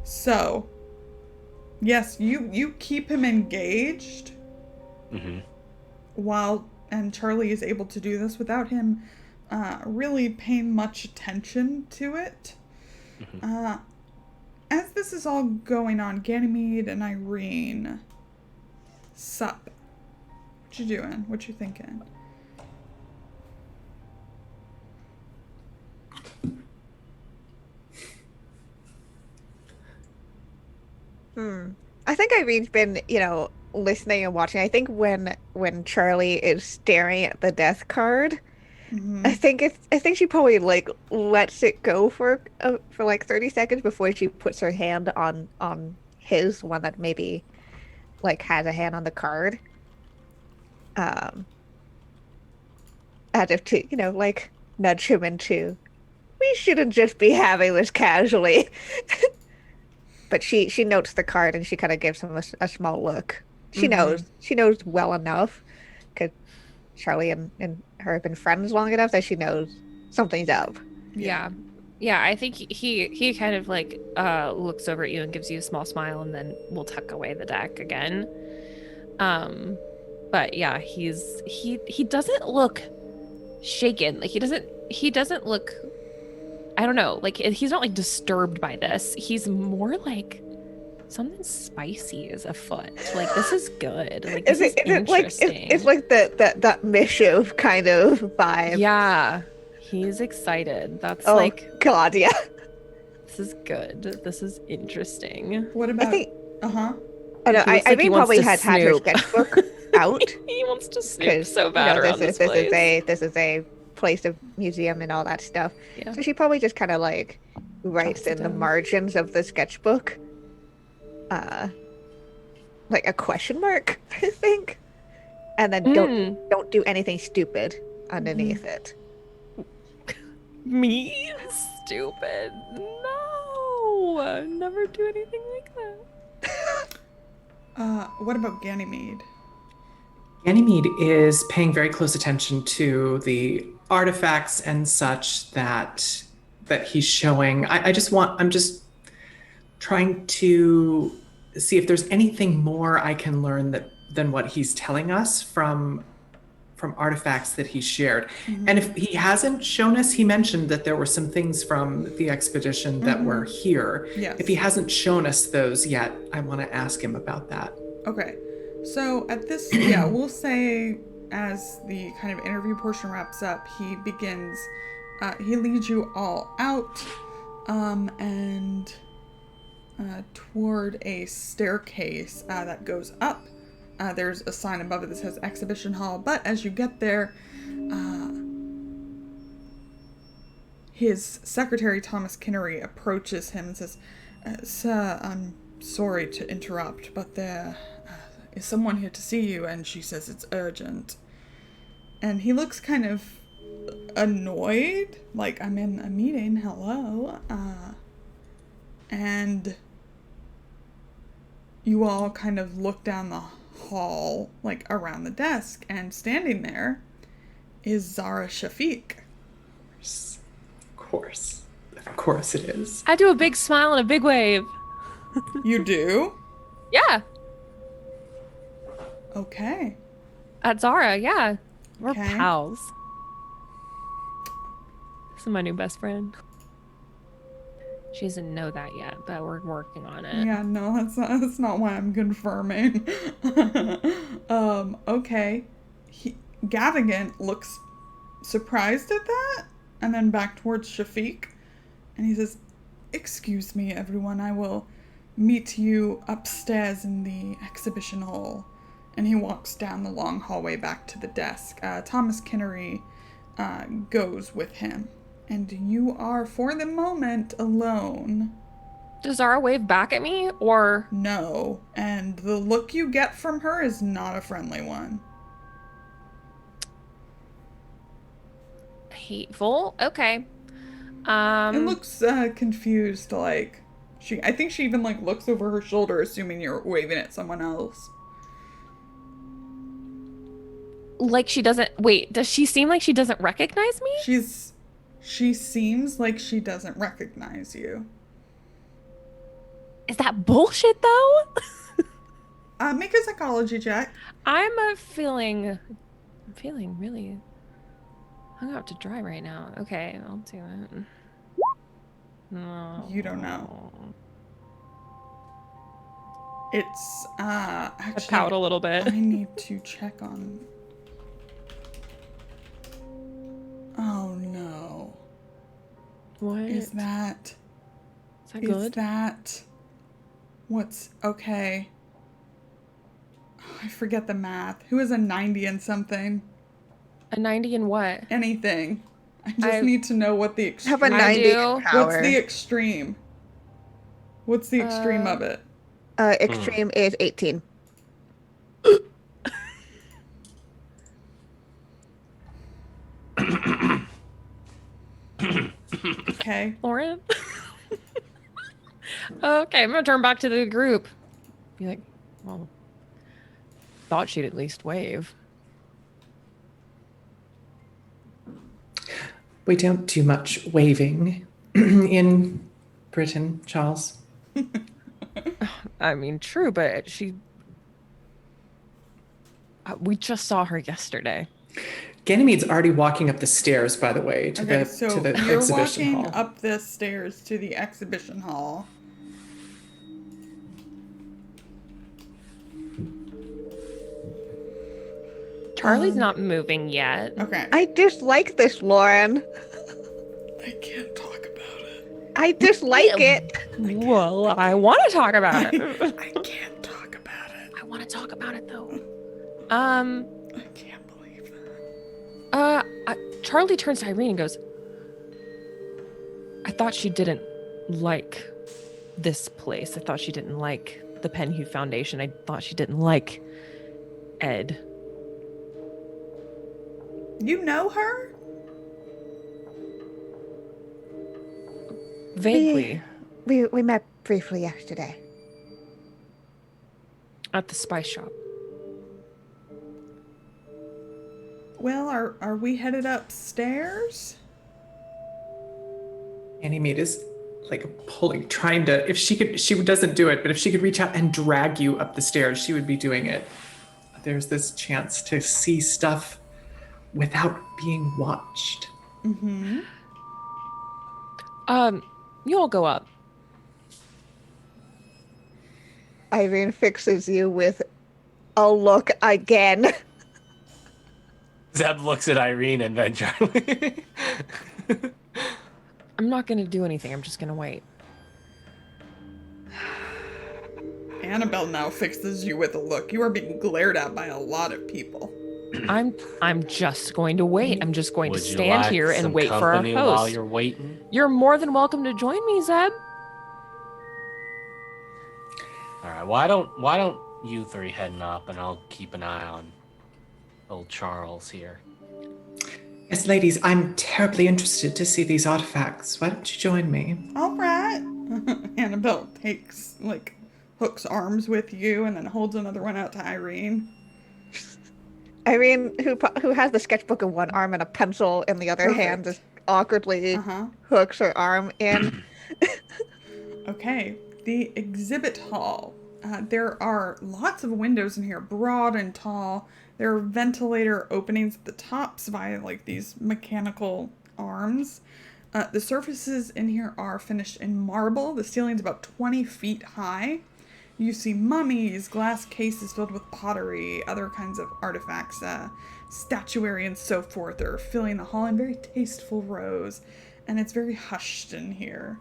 Speaker 1: So, yes, you keep him engaged. And Charlie is able to do this without him really paying much attention to it. As this is all going on, Ganymede and Irene, sup? What you doing? What you thinking?
Speaker 3: I think Irene's been, listening and watching. I think when Charlie is staring at the death card, I think she probably lets it go for 30 seconds before she puts her hand on his one that maybe has a hand on the card. As if to, nudge him into, we shouldn't just be having this casually. But she notes the card and she kind of gives him a small look. She knows well enough because Charlie and her have been friends long enough that she knows something's up.
Speaker 2: Yeah. I think he kind of looks over at you and gives you a small smile and then will tuck away the deck again. But yeah, he doesn't look shaken. He doesn't look, I don't know, he's not disturbed by this. He's more Something spicy is afoot. Like, this is good. Like,
Speaker 3: Is
Speaker 2: this
Speaker 3: it,
Speaker 2: is
Speaker 3: is it like
Speaker 2: interesting.
Speaker 3: it's like that Mishiv kind of vibe?
Speaker 2: Yeah, he's excited. That's
Speaker 3: Oh
Speaker 2: like,
Speaker 3: God, yeah.
Speaker 2: this is good. This is interesting.
Speaker 1: What about?
Speaker 3: think-
Speaker 1: Uh-huh.
Speaker 3: I know.
Speaker 2: He looks
Speaker 3: I
Speaker 2: like he
Speaker 3: mean,
Speaker 2: wants
Speaker 3: probably
Speaker 2: to
Speaker 3: had her
Speaker 2: snoop.
Speaker 3: sketchbook out
Speaker 2: He wants to snoop
Speaker 3: because
Speaker 2: so bad around this place.
Speaker 3: this is a place of museum and all that stuff.
Speaker 2: Yeah.
Speaker 3: So she probably just kind of like writes
Speaker 2: Jots it
Speaker 3: in the
Speaker 2: down.
Speaker 3: margins of the sketchbook, like a question mark, I think, and then don't do anything stupid underneath it.
Speaker 2: Me? Stupid. No. Never do anything like that.
Speaker 1: What about Ganymede?
Speaker 4: Ganymede is paying very close attention to the artifacts and such that he's showing. I'm just trying to see if there's anything more I can learn than what he's telling us from artifacts that he shared. And if he hasn't shown us, he mentioned that there were some things from the expedition that were here.
Speaker 1: Yes.
Speaker 4: If he hasn't shown us those yet, I want to ask him about that.
Speaker 1: Okay. So at this, yeah, we'll say as the kind of interview portion wraps up, he begins, he leads you all out, and toward a staircase that goes up. There's a sign above it that says Exhibition Hall, but as you get there, his secretary, Thomas Kinnery, approaches him and says, Sir, I'm sorry to interrupt, but there is someone here to see you, and she says it's urgent. And he looks kind of annoyed, like, I'm in a meeting, hello, and you all kind of look down the hall, like around the desk, and standing there is Zara Shafiq.
Speaker 4: Of course it is.
Speaker 2: I do a big smile and a big wave.
Speaker 1: You do?
Speaker 2: Yeah.
Speaker 1: Okay.
Speaker 2: At Zara, yeah. We're
Speaker 1: Okay.
Speaker 2: pals. This is my new best friend. She doesn't know that yet, but we're working on it.
Speaker 1: Yeah, no, that's not why I'm confirming. Okay. Gavigan looks surprised at that, and then back towards Shafiq, and he says, excuse me, everyone, I will meet you upstairs in the exhibition hall. And he walks down the long hallway back to the desk. Thomas Kinnery goes with him. And you are, for the moment, alone.
Speaker 2: Does Zara wave back at me, or?
Speaker 1: No. And the look you get from her is not a friendly one.
Speaker 2: Hateful? Okay.
Speaker 1: It looks confused, like... I think she even, like, looks over her shoulder, assuming you're waving at someone else.
Speaker 2: Like she doesn't... Wait, does she seem like she doesn't recognize me?
Speaker 1: She seems like she doesn't recognize you.
Speaker 2: Is that bullshit, though?
Speaker 1: Make a psychology check.
Speaker 2: I'm feeling really hung up to dry right now. Okay, I'll do it. No.
Speaker 1: You don't know. It's, actually...
Speaker 2: I pout a little bit.
Speaker 1: I need to check on... Oh, no.
Speaker 2: What?
Speaker 1: Is that
Speaker 2: good?
Speaker 1: What's... Okay. I forget the math. Who is a 90 and something?
Speaker 2: A 90 and what?
Speaker 1: Anything. I just need to know what the extreme...
Speaker 3: Have a 90
Speaker 2: do.
Speaker 3: power.
Speaker 1: What's the extreme? What's the extreme of it?
Speaker 3: Extreme is 18.
Speaker 1: Okay.
Speaker 2: Lauren? Okay, I'm gonna turn back to the group. Be like, well, thought she'd at least wave.
Speaker 4: We don't do much waving in Britain, Charles.
Speaker 2: I mean, true, but we just saw her yesterday.
Speaker 4: Ganymede's already walking up the stairs, by the way, to the
Speaker 1: you're
Speaker 4: exhibition
Speaker 1: walking
Speaker 4: hall.
Speaker 1: up the stairs to the exhibition hall.
Speaker 2: Charlie's not moving yet.
Speaker 1: Okay.
Speaker 3: I dislike this, Lauren.
Speaker 1: I can't talk about it.
Speaker 3: I dislike it.
Speaker 2: Well, I want to talk about it.
Speaker 1: I can't talk about it.
Speaker 2: I want to talk about it though.
Speaker 1: I can't believe that.
Speaker 2: Charlie turns to Irene and goes, I thought she didn't like this place. I thought she didn't like the Penhew Foundation. I thought she didn't like Ed.
Speaker 1: You know her?
Speaker 2: Vaguely.
Speaker 3: We met briefly yesterday.
Speaker 2: At the spice shop.
Speaker 1: Well, are we headed upstairs?
Speaker 4: Ganymede is like pulling, trying to, if she could, she doesn't do it, but if she could reach out and drag you up the stairs, she would be doing it. There's this chance to see stuff without being watched.
Speaker 1: Mm-hmm.
Speaker 2: You all go up.
Speaker 3: Irene fixes you with a look again.
Speaker 5: Zeb looks at Irene and then Charlie.
Speaker 2: I'm not going to do anything. I'm just going to wait.
Speaker 1: Annabelle now fixes you with a look. You are being glared at by a lot of people.
Speaker 2: I'm just going to wait. I'm just going
Speaker 5: Would
Speaker 2: to
Speaker 5: you
Speaker 2: stand
Speaker 5: like
Speaker 2: here and
Speaker 5: some
Speaker 2: wait for our
Speaker 5: company while
Speaker 2: host.
Speaker 5: you're waiting?
Speaker 2: You're more than welcome to join me, Zeb.
Speaker 5: All right. Why don't you three heading up, and I'll keep an eye on old Charles here.
Speaker 4: Yes, ladies, I'm terribly interested to see these artifacts. Why don't you join me?
Speaker 1: All right. Annabelle hooks arms with you and then holds another one out to Irene.
Speaker 3: Irene, who has the sketchbook in one arm and a pencil in the other hand, just awkwardly hooks her arm in.
Speaker 1: Okay, the exhibit hall. There are lots of windows in here, broad and tall. There are ventilator openings at the tops via these mechanical arms. The surfaces in here are finished in marble. The ceiling's about 20 feet high. You see mummies, glass cases filled with pottery, other kinds of artifacts, statuary and so forth are filling the hall in very tasteful rows. And it's very hushed in here.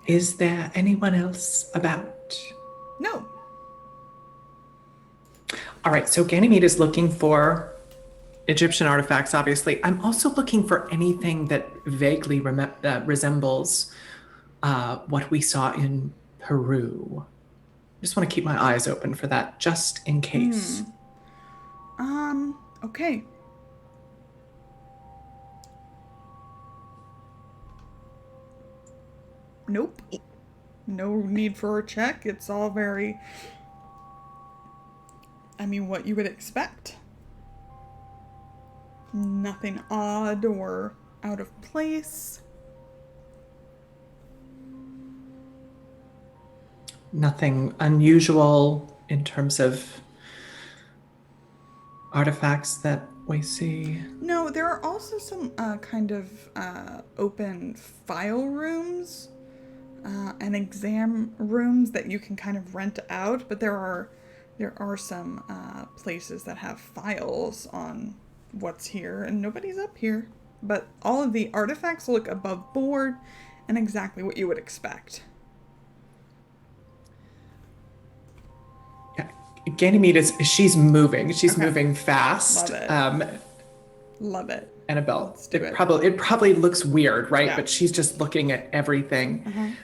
Speaker 4: Is there anyone else about?
Speaker 1: No.
Speaker 4: All right, so Ganymede is looking for Egyptian artifacts, obviously. I'm also looking for anything that vaguely resembles what we saw in Peru. I just want to keep my eyes open for that, just in case.
Speaker 1: Okay. Nope. No need for a check. It's all very... what you would expect. Nothing odd or out of place.
Speaker 4: Nothing unusual in terms of artifacts that we see.
Speaker 1: No, there are also some open file rooms and exam rooms that you can kind of rent out, but there are some places that have files on what's here, and nobody's up here. But all of the artifacts look above board and exactly what you would expect.
Speaker 4: Yeah. Ganymede she's moving. She's moving fast.
Speaker 1: Love it. Love it.
Speaker 4: Annabelle,
Speaker 1: Let's do it.
Speaker 4: it probably looks weird, right?
Speaker 1: Yeah.
Speaker 4: But she's just looking at everything.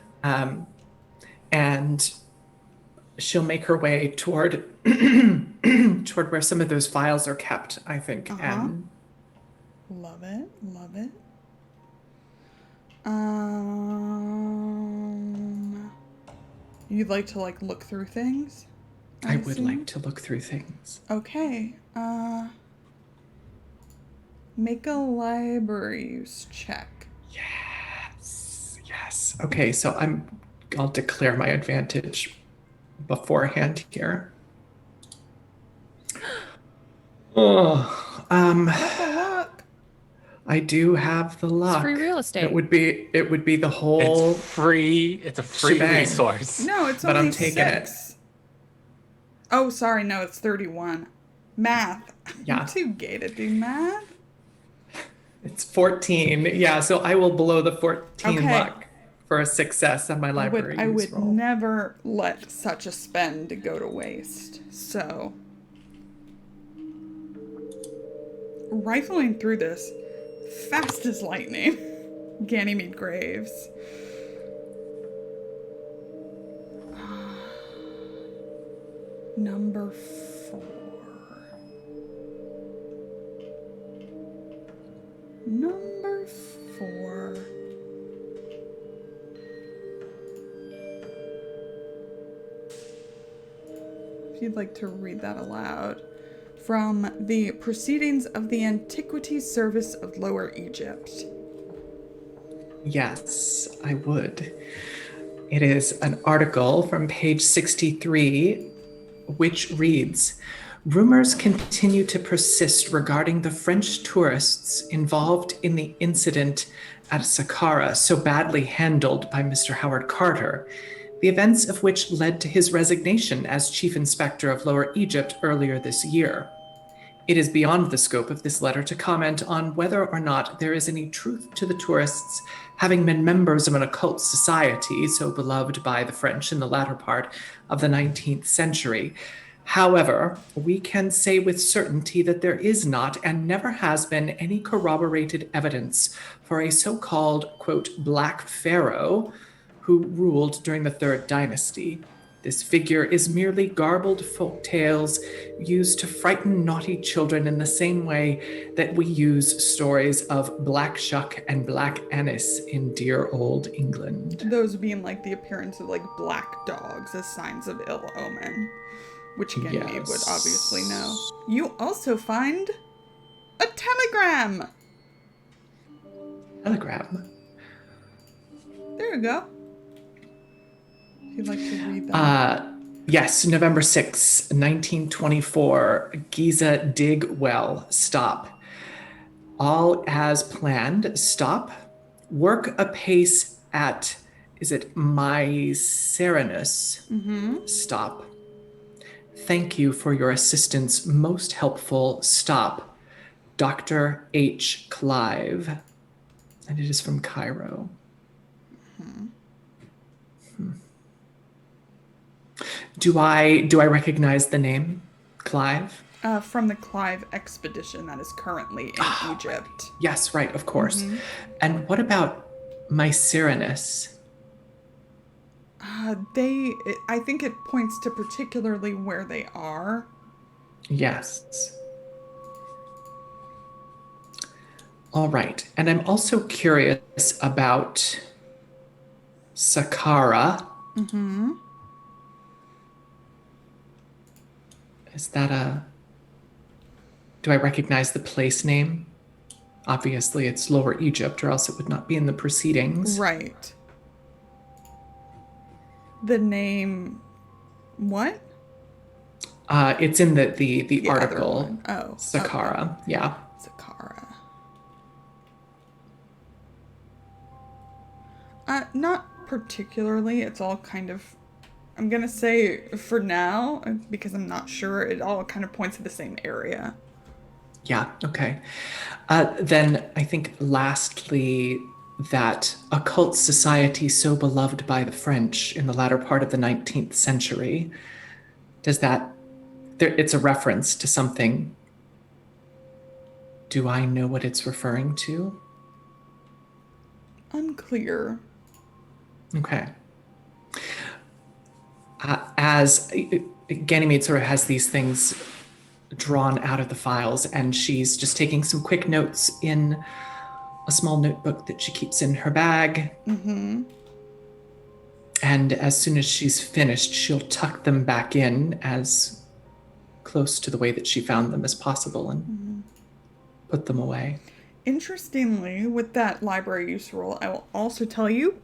Speaker 4: And she'll make her way toward toward where some of those files are kept, I think. And
Speaker 1: Love it. Love it. You'd like to look through things?
Speaker 4: I would like to look through things.
Speaker 1: Okay. Make a library use check.
Speaker 4: Yes. Okay, so I'll declare my advantage beforehand here.
Speaker 1: What the luck?
Speaker 4: I do have the luck.
Speaker 2: It's free real estate.
Speaker 4: It would be the whole
Speaker 5: It's a free
Speaker 4: shebang.
Speaker 5: resource.
Speaker 1: No, it's
Speaker 4: But
Speaker 1: only
Speaker 4: I'm taking it.
Speaker 1: 6. Oh, sorry, no, it's 31. Math.
Speaker 4: Yeah.
Speaker 1: I'm too gay to do math.
Speaker 4: It's 14. Yeah, so I will blow the 14
Speaker 1: Okay.
Speaker 4: luck for a success on my library
Speaker 1: I
Speaker 4: use
Speaker 1: would
Speaker 4: roll.
Speaker 1: never let such a spend go to waste. So, rifling through this, fast as lightning, Ganymede Graves. Number 4. Number 4. If you'd like to read that aloud. From the Proceedings of the Antiquities Service of Lower Egypt.
Speaker 4: Yes, I would. It is an article from page 63, which reads, rumors continue to persist regarding the French tourists involved in the incident at Saqqara so badly handled by Mr. Howard Carter, the events of which led to his resignation as Chief Inspector of Lower Egypt earlier this year. It is beyond the scope of this letter to comment on whether or not there is any truth to the tourists having been members of an occult society so beloved by the French in the latter part of the 19th century. However, we can say with certainty that there is not and never has been any corroborated evidence for a so-called, quote, Black Pharaoh who ruled during the Third Dynasty. This figure is merely garbled folk tales used to frighten naughty children in the same way that we use stories of Black Shuck and Black Annis in dear old England.
Speaker 1: Those being like the appearance of like black dogs as signs of ill omen, which Ganymede would obviously know. You also find a telegram.
Speaker 4: Telegram?
Speaker 1: There you go. If you'd like to read that.
Speaker 4: Yes, November 6, 1924. Giza dig well. Stop. All as planned. Stop. Work apace at, is it Mycerinus?
Speaker 1: Mm-hmm.
Speaker 4: Stop. Thank you for your assistance. Most helpful. Stop. Dr. H. Clive. And it is from Cairo.
Speaker 1: Mm-hmm.
Speaker 4: Do I recognize the name? Clive?
Speaker 1: From the Clive expedition that is currently in Egypt.
Speaker 4: Yes, right, of course.
Speaker 1: Mm-hmm.
Speaker 4: And what about Mycerinus?
Speaker 1: I think it points to particularly where they are.
Speaker 4: Yes. All right. And I'm also curious about Saqqara.
Speaker 1: Mm-hmm.
Speaker 4: Is that do I recognize the place name? Obviously, it's Lower Egypt, or else it would not be in the proceedings.
Speaker 1: Right. The name... What?
Speaker 4: It's in the article.
Speaker 1: Oh.
Speaker 4: Saqqara.
Speaker 1: Okay.
Speaker 4: Yeah.
Speaker 1: Saqqara. Not particularly. It's all kind of... I'm gonna say for now, because I'm not sure, it all kind of points to the same area.
Speaker 4: Yeah, okay. Then I think lastly, that occult society so beloved by the French in the latter part of the 19th century, it's a reference to something. Do I know what it's referring to?
Speaker 1: Unclear.
Speaker 4: Okay. As Ganymede sort of has these things drawn out of the files, and she's just taking some quick notes in a small notebook that she keeps in her bag.
Speaker 1: Mm-hmm.
Speaker 4: And as soon as she's finished, she'll tuck them back in as close to the way that she found them as possible and put them away.
Speaker 1: Interestingly, with that library use rule, I will also tell you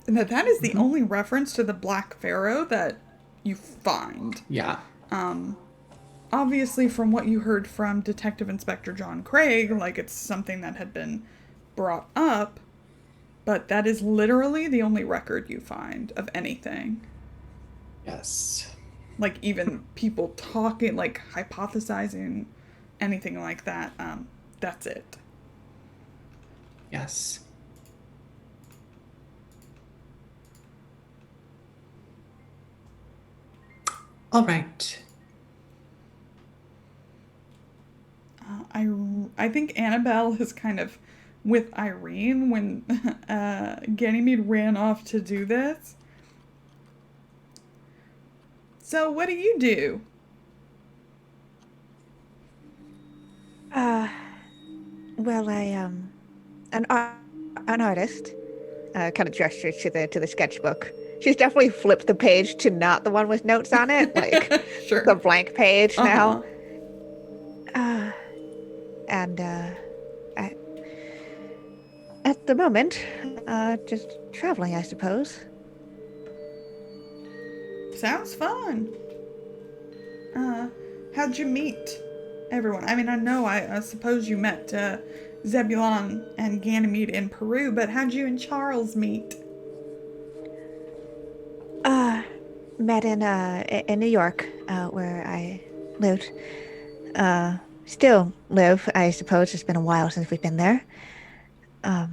Speaker 1: that is the only reference to the Black Pharaoh that you find.
Speaker 4: Yeah.
Speaker 1: Obviously, from what you heard from Detective Inspector John Craig, like it's something that had been brought up, but that is literally the only record you find of anything.
Speaker 4: Yes.
Speaker 1: like even people talking, like hypothesizing, anything like that. That's it.
Speaker 4: Yes. All right.
Speaker 1: I think Annabelle is kind of with Irene when Ganymede ran off to do this. So what do you do?
Speaker 3: Well, an artist. Kind of gestures to the sketchbook. She's definitely flipped the page to not the one with notes on it, like
Speaker 1: Sure.
Speaker 3: the blank page now.
Speaker 1: Uh-huh.
Speaker 3: And at the moment, just traveling, I suppose.
Speaker 1: Sounds fun. How'd you meet everyone? I mean, I suppose you met Zebulon and Ganymede in Peru, but how'd you and Charles meet?
Speaker 3: Met in New York, where I lived. Still live, I suppose. It's been a while since we've been there. A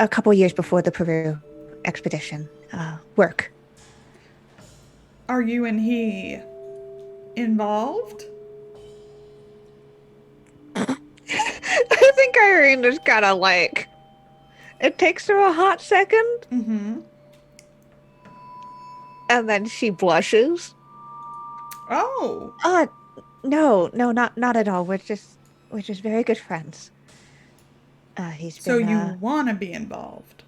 Speaker 3: couple years before the Peru expedition. Work.
Speaker 1: Are you and he involved?
Speaker 3: I think Irene just kind of like... It takes her a hot second.
Speaker 1: Mm-hmm.
Speaker 3: And then she blushes.
Speaker 1: Oh.
Speaker 3: No, not at all. We're just very good friends. He's been...
Speaker 1: So you want to be involved?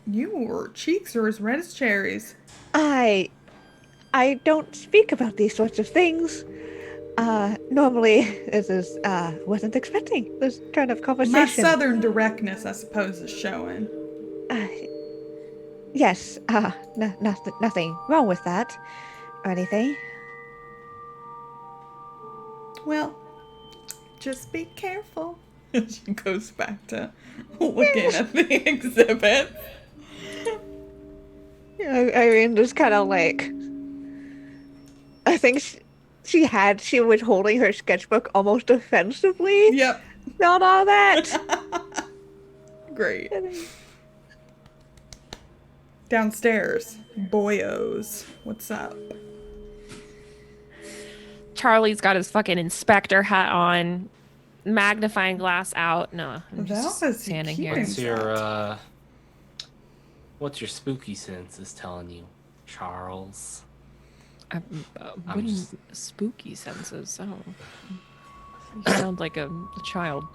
Speaker 1: Your cheeks are as red as cherries.
Speaker 3: I don't speak about these sorts of things. Normally, this is, wasn't expecting this kind of conversation.
Speaker 1: My southern directness, I suppose, is showing.
Speaker 3: Yes, nothing wrong with that, or anything.
Speaker 1: Well, just be careful. She goes back to looking at the exhibit.
Speaker 3: Irene just kind of like... I think she was holding her sketchbook almost offensively.
Speaker 1: Yep.
Speaker 3: Not all that.
Speaker 1: Great. Downstairs, boyos. What's up?
Speaker 2: Charlie's got his fucking inspector hat on, magnifying glass out. No, I'm just
Speaker 1: That was
Speaker 2: standing here.
Speaker 1: cute.
Speaker 5: What's your spooky senses telling you, Charles?
Speaker 2: What is spooky senses? Oh, you sound like a child.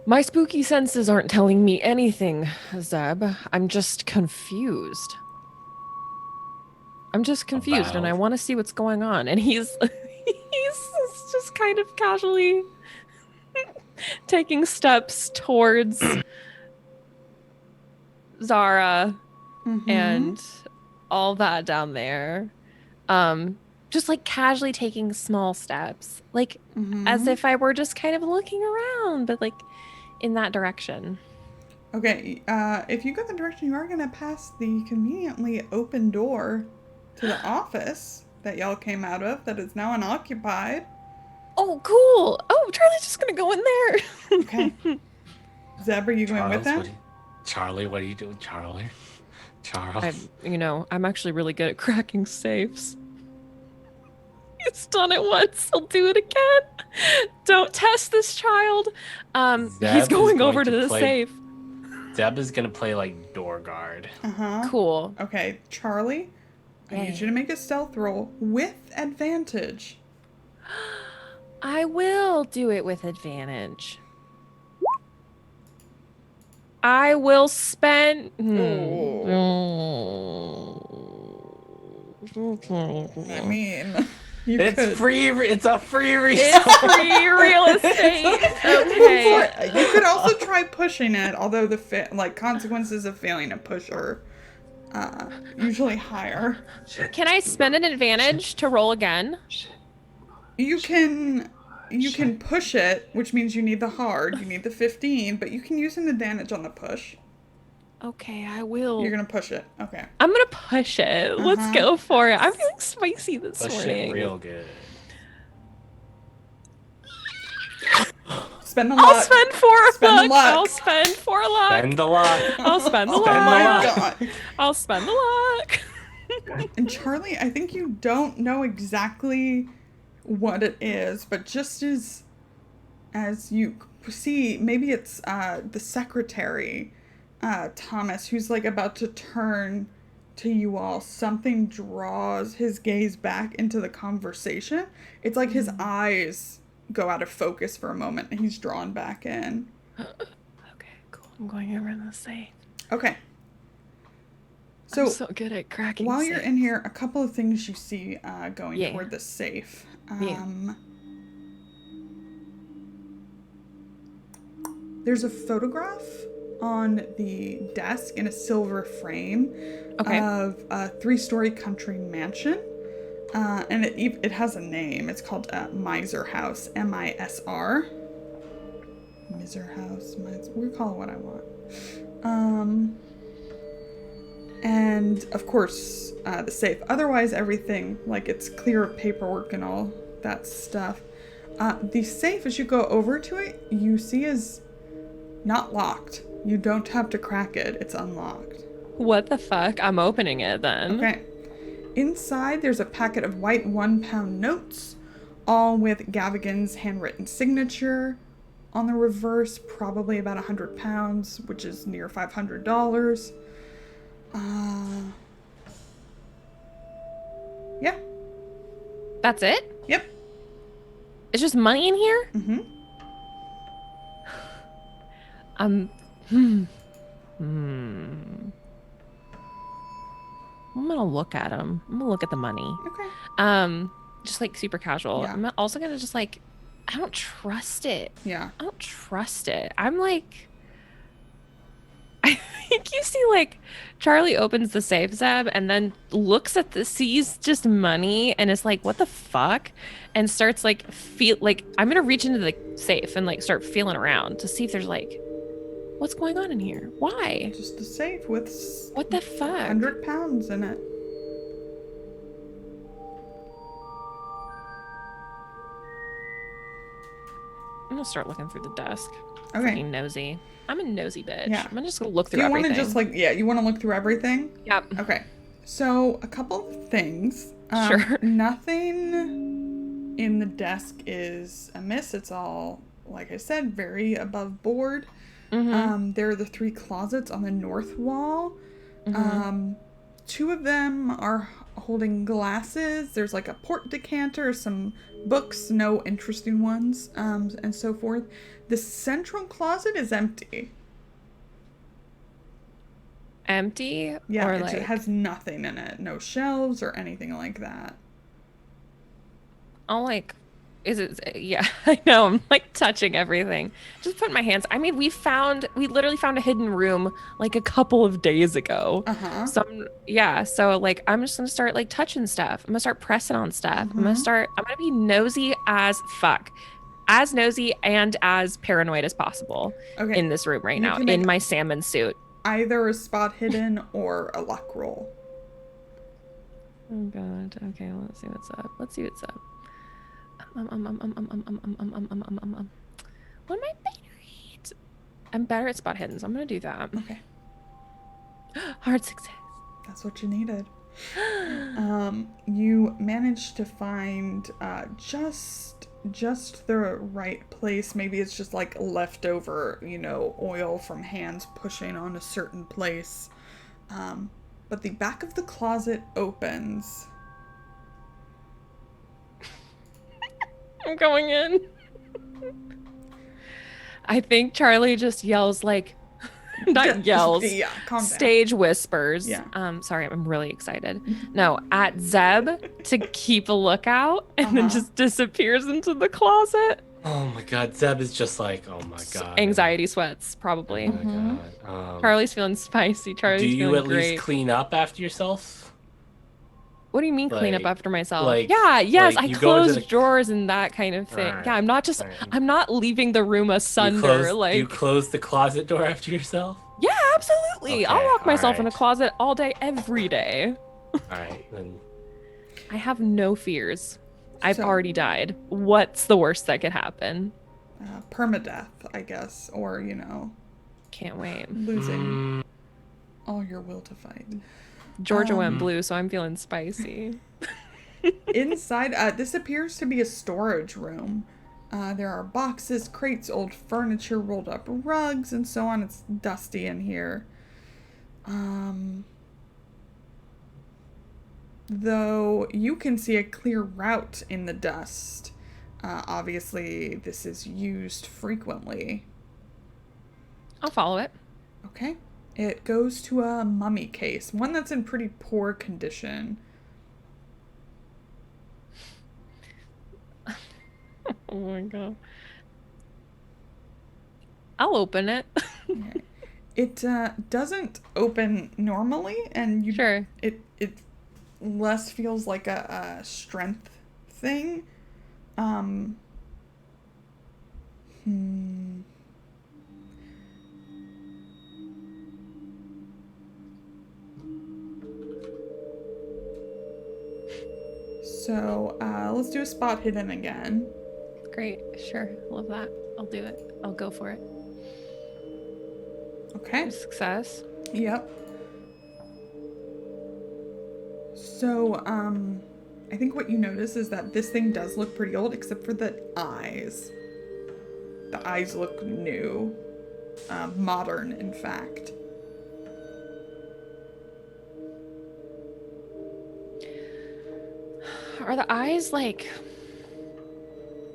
Speaker 2: My spooky senses aren't telling me anything, Zeb. I'm just confused. And I want to see what's going on. And he's just kind of casually taking steps towards Zara and all that down there. Just like casually taking small steps, like as if I were just kind of looking around, but like in that direction.
Speaker 1: Okay, if you go the direction, you are going to pass the conveniently open door to the office that y'all came out of that is now unoccupied.
Speaker 2: Oh, cool. Oh, Charlie's just going to go in there.
Speaker 1: Okay. Zeb, are you going with them?
Speaker 5: Charlie, what are you doing, Charlie? Charles.
Speaker 2: I'm actually really good at cracking safes. He's done it once. He'll do it again. Don't test this child. He's going over to the safe.
Speaker 5: Zeb is going to play like door guard.
Speaker 2: Cool.
Speaker 1: Okay, Charlie, I need you to make a stealth roll with advantage.
Speaker 2: I will do it with advantage. I will spend...
Speaker 1: I mean...
Speaker 5: It's free. It's a free resource.
Speaker 2: It's free real estate. Okay.
Speaker 1: You could also try pushing it, although the consequences of failing a push are usually higher.
Speaker 2: Can I spend an advantage to roll again?
Speaker 1: You can you can push it, which means you need the hard. You need the 15, but you can use an advantage on the push.
Speaker 2: Okay, I will.
Speaker 1: You're gonna push it. Okay.
Speaker 2: I'm gonna push it. Let's go for it. I'm feeling spicy this
Speaker 5: Push
Speaker 2: morning.
Speaker 5: it real good.
Speaker 1: Spend the luck.
Speaker 2: I'll spend 4
Speaker 1: Spend the
Speaker 2: luck.
Speaker 1: luck.
Speaker 2: I'll spend 4 luck.
Speaker 5: Spend the luck.
Speaker 2: I'll spend the
Speaker 1: Oh
Speaker 2: luck.
Speaker 1: my god.
Speaker 2: I'll spend the luck.
Speaker 1: And Charlie, I think you don't know exactly what it is, but just as you see, maybe it's the secretary, Thomas, who's like about to turn to you all. Something draws his gaze back into the conversation. It's like his eyes go out of focus for a moment and he's drawn back in.
Speaker 2: Okay, cool. I'm going over the safe.
Speaker 1: Okay.
Speaker 2: I'm so good at cracking
Speaker 1: While you're
Speaker 2: safes.
Speaker 1: in here, a couple of things you see going
Speaker 2: Yeah.
Speaker 1: toward the safe.
Speaker 2: Yeah.
Speaker 1: There's a photograph on the desk in a silver frame of a 3-story country mansion. And it has a name. It's called Miser House, M-I-S-R. Miser House, we'll call it what I want. And of course, the safe. Otherwise, everything, like, it's clear of paperwork and all that stuff. The safe, as you go over to it, you see is not locked. You don't have to crack it. It's unlocked.
Speaker 2: What the fuck? I'm opening it then.
Speaker 1: Okay. Inside, there's a packet of white 1-pound notes, all with Gavigan's handwritten signature. On the reverse, probably about 100 pounds, which is near $500. Yeah.
Speaker 2: That's it?
Speaker 1: Yep.
Speaker 2: It's just money in here?
Speaker 1: Mm-hmm.
Speaker 2: I'm gonna look at them. I'm gonna look at the money.
Speaker 1: Okay.
Speaker 2: Just like super casual.
Speaker 1: Yeah.
Speaker 2: I'm also gonna just like, I don't trust it.
Speaker 1: Yeah.
Speaker 2: I don't trust it. I'm like, I think you see like Charlie opens the safe, Zeb, and then looks at sees just money and is like, what the fuck? And starts like I'm gonna reach into the safe and like start feeling around to see if there's like, what's going on in here? Why?
Speaker 1: Just a safe with
Speaker 2: What the fuck?
Speaker 1: 100 pounds in it.
Speaker 2: I'm gonna start looking through the desk.
Speaker 1: Okay.
Speaker 2: Freaking nosy. I'm a nosy bitch.
Speaker 1: Yeah.
Speaker 2: I'm gonna just go look
Speaker 1: Do
Speaker 2: through
Speaker 1: you want
Speaker 2: everything.
Speaker 1: to just you want to look through everything?
Speaker 2: Yep.
Speaker 1: Okay. So, a couple of things.
Speaker 2: Sure.
Speaker 1: Nothing in the desk is amiss. It's all, like I said, very above board. There are the 3 closets on the north wall. 2 of them are holding glasses. There's like a port decanter, some books, no interesting ones, and so forth. The central closet is empty.
Speaker 2: Empty?
Speaker 1: Yeah,
Speaker 2: Or
Speaker 1: it
Speaker 2: like,
Speaker 1: has nothing in it. No shelves or anything like that.
Speaker 2: I'll like, is it? Yeah, I know. I'm like touching everything. Just put my hands. I mean, we literally found a hidden room like a couple of days ago. So like, I'm just gonna start like touching stuff. I'm gonna start pressing on stuff. I'm gonna be nosy as fuck. As nosy and as paranoid as possible in this room right now, in my salmon suit.
Speaker 1: Either a spot hidden or a luck roll.
Speaker 2: Oh god. Okay, let's see what's up. What am I better at? I'm better at spot hidden, so I'm gonna do that.
Speaker 1: Okay.
Speaker 2: Hard success.
Speaker 1: That's what you needed. You managed to find just the right place. Maybe it's just like leftover, oil from hands pushing on a certain place. But the back of the closet opens.
Speaker 2: I'm going in. I think Charlie just yells like, not yells,
Speaker 1: Yeah, calm down.
Speaker 2: stage whispers.
Speaker 1: Yeah.
Speaker 2: Sorry, I'm really excited. No, at Zeb to keep a lookout and then just disappears into the closet.
Speaker 5: Oh my god, Zeb is just like, oh my god.
Speaker 2: Anxiety sweats, probably.
Speaker 5: Oh my god.
Speaker 2: Charlie's feeling spicy. Charlie's
Speaker 5: Do you
Speaker 2: feeling
Speaker 5: at
Speaker 2: great.
Speaker 5: least clean up after yourself?
Speaker 2: What do you mean clean up
Speaker 5: Like-
Speaker 2: after myself?
Speaker 5: like-
Speaker 2: Yeah, yes,
Speaker 5: like
Speaker 2: I
Speaker 5: you go into
Speaker 2: close
Speaker 5: the-
Speaker 2: drawers and that kind of thing.
Speaker 5: Alright,
Speaker 2: Yeah, I'm not just
Speaker 5: alright.
Speaker 2: I'm not leaving the room asunder.
Speaker 5: Do you
Speaker 2: like
Speaker 5: close the closet door after yourself?
Speaker 2: Yeah, absolutely. I'll
Speaker 5: Okay,
Speaker 2: lock myself in a
Speaker 5: alright.
Speaker 2: closet all day, every day.
Speaker 5: All right, then.
Speaker 2: I have no fears. I've
Speaker 1: So-
Speaker 2: already died. What's the worst that could happen?
Speaker 1: Permadeath, I guess, or
Speaker 2: Can't wait.
Speaker 1: losing all your will to fight.
Speaker 2: Georgia went blue, so I'm feeling spicy.
Speaker 1: Inside, this appears to be a storage room. There are boxes, crates, old furniture, rolled up rugs, and so on. It's dusty in here. Though you can see a clear route in the dust. Obviously, this is used frequently.
Speaker 2: I'll follow it.
Speaker 1: Okay. It goes to a mummy case, one that's in pretty poor condition.
Speaker 2: Oh my god. I'll open it.
Speaker 1: Okay. It doesn't open normally, and
Speaker 2: Sure.
Speaker 1: it less feels like a strength thing. So let's do a spot hidden again.
Speaker 2: Great. Sure. Love that. I'll do it. I'll go for it.
Speaker 1: Okay.
Speaker 2: Success.
Speaker 1: Yep. So, I think what you notice is that this thing does look pretty old, except for the eyes. The eyes look new. Modern, in fact.
Speaker 2: Are the eyes like...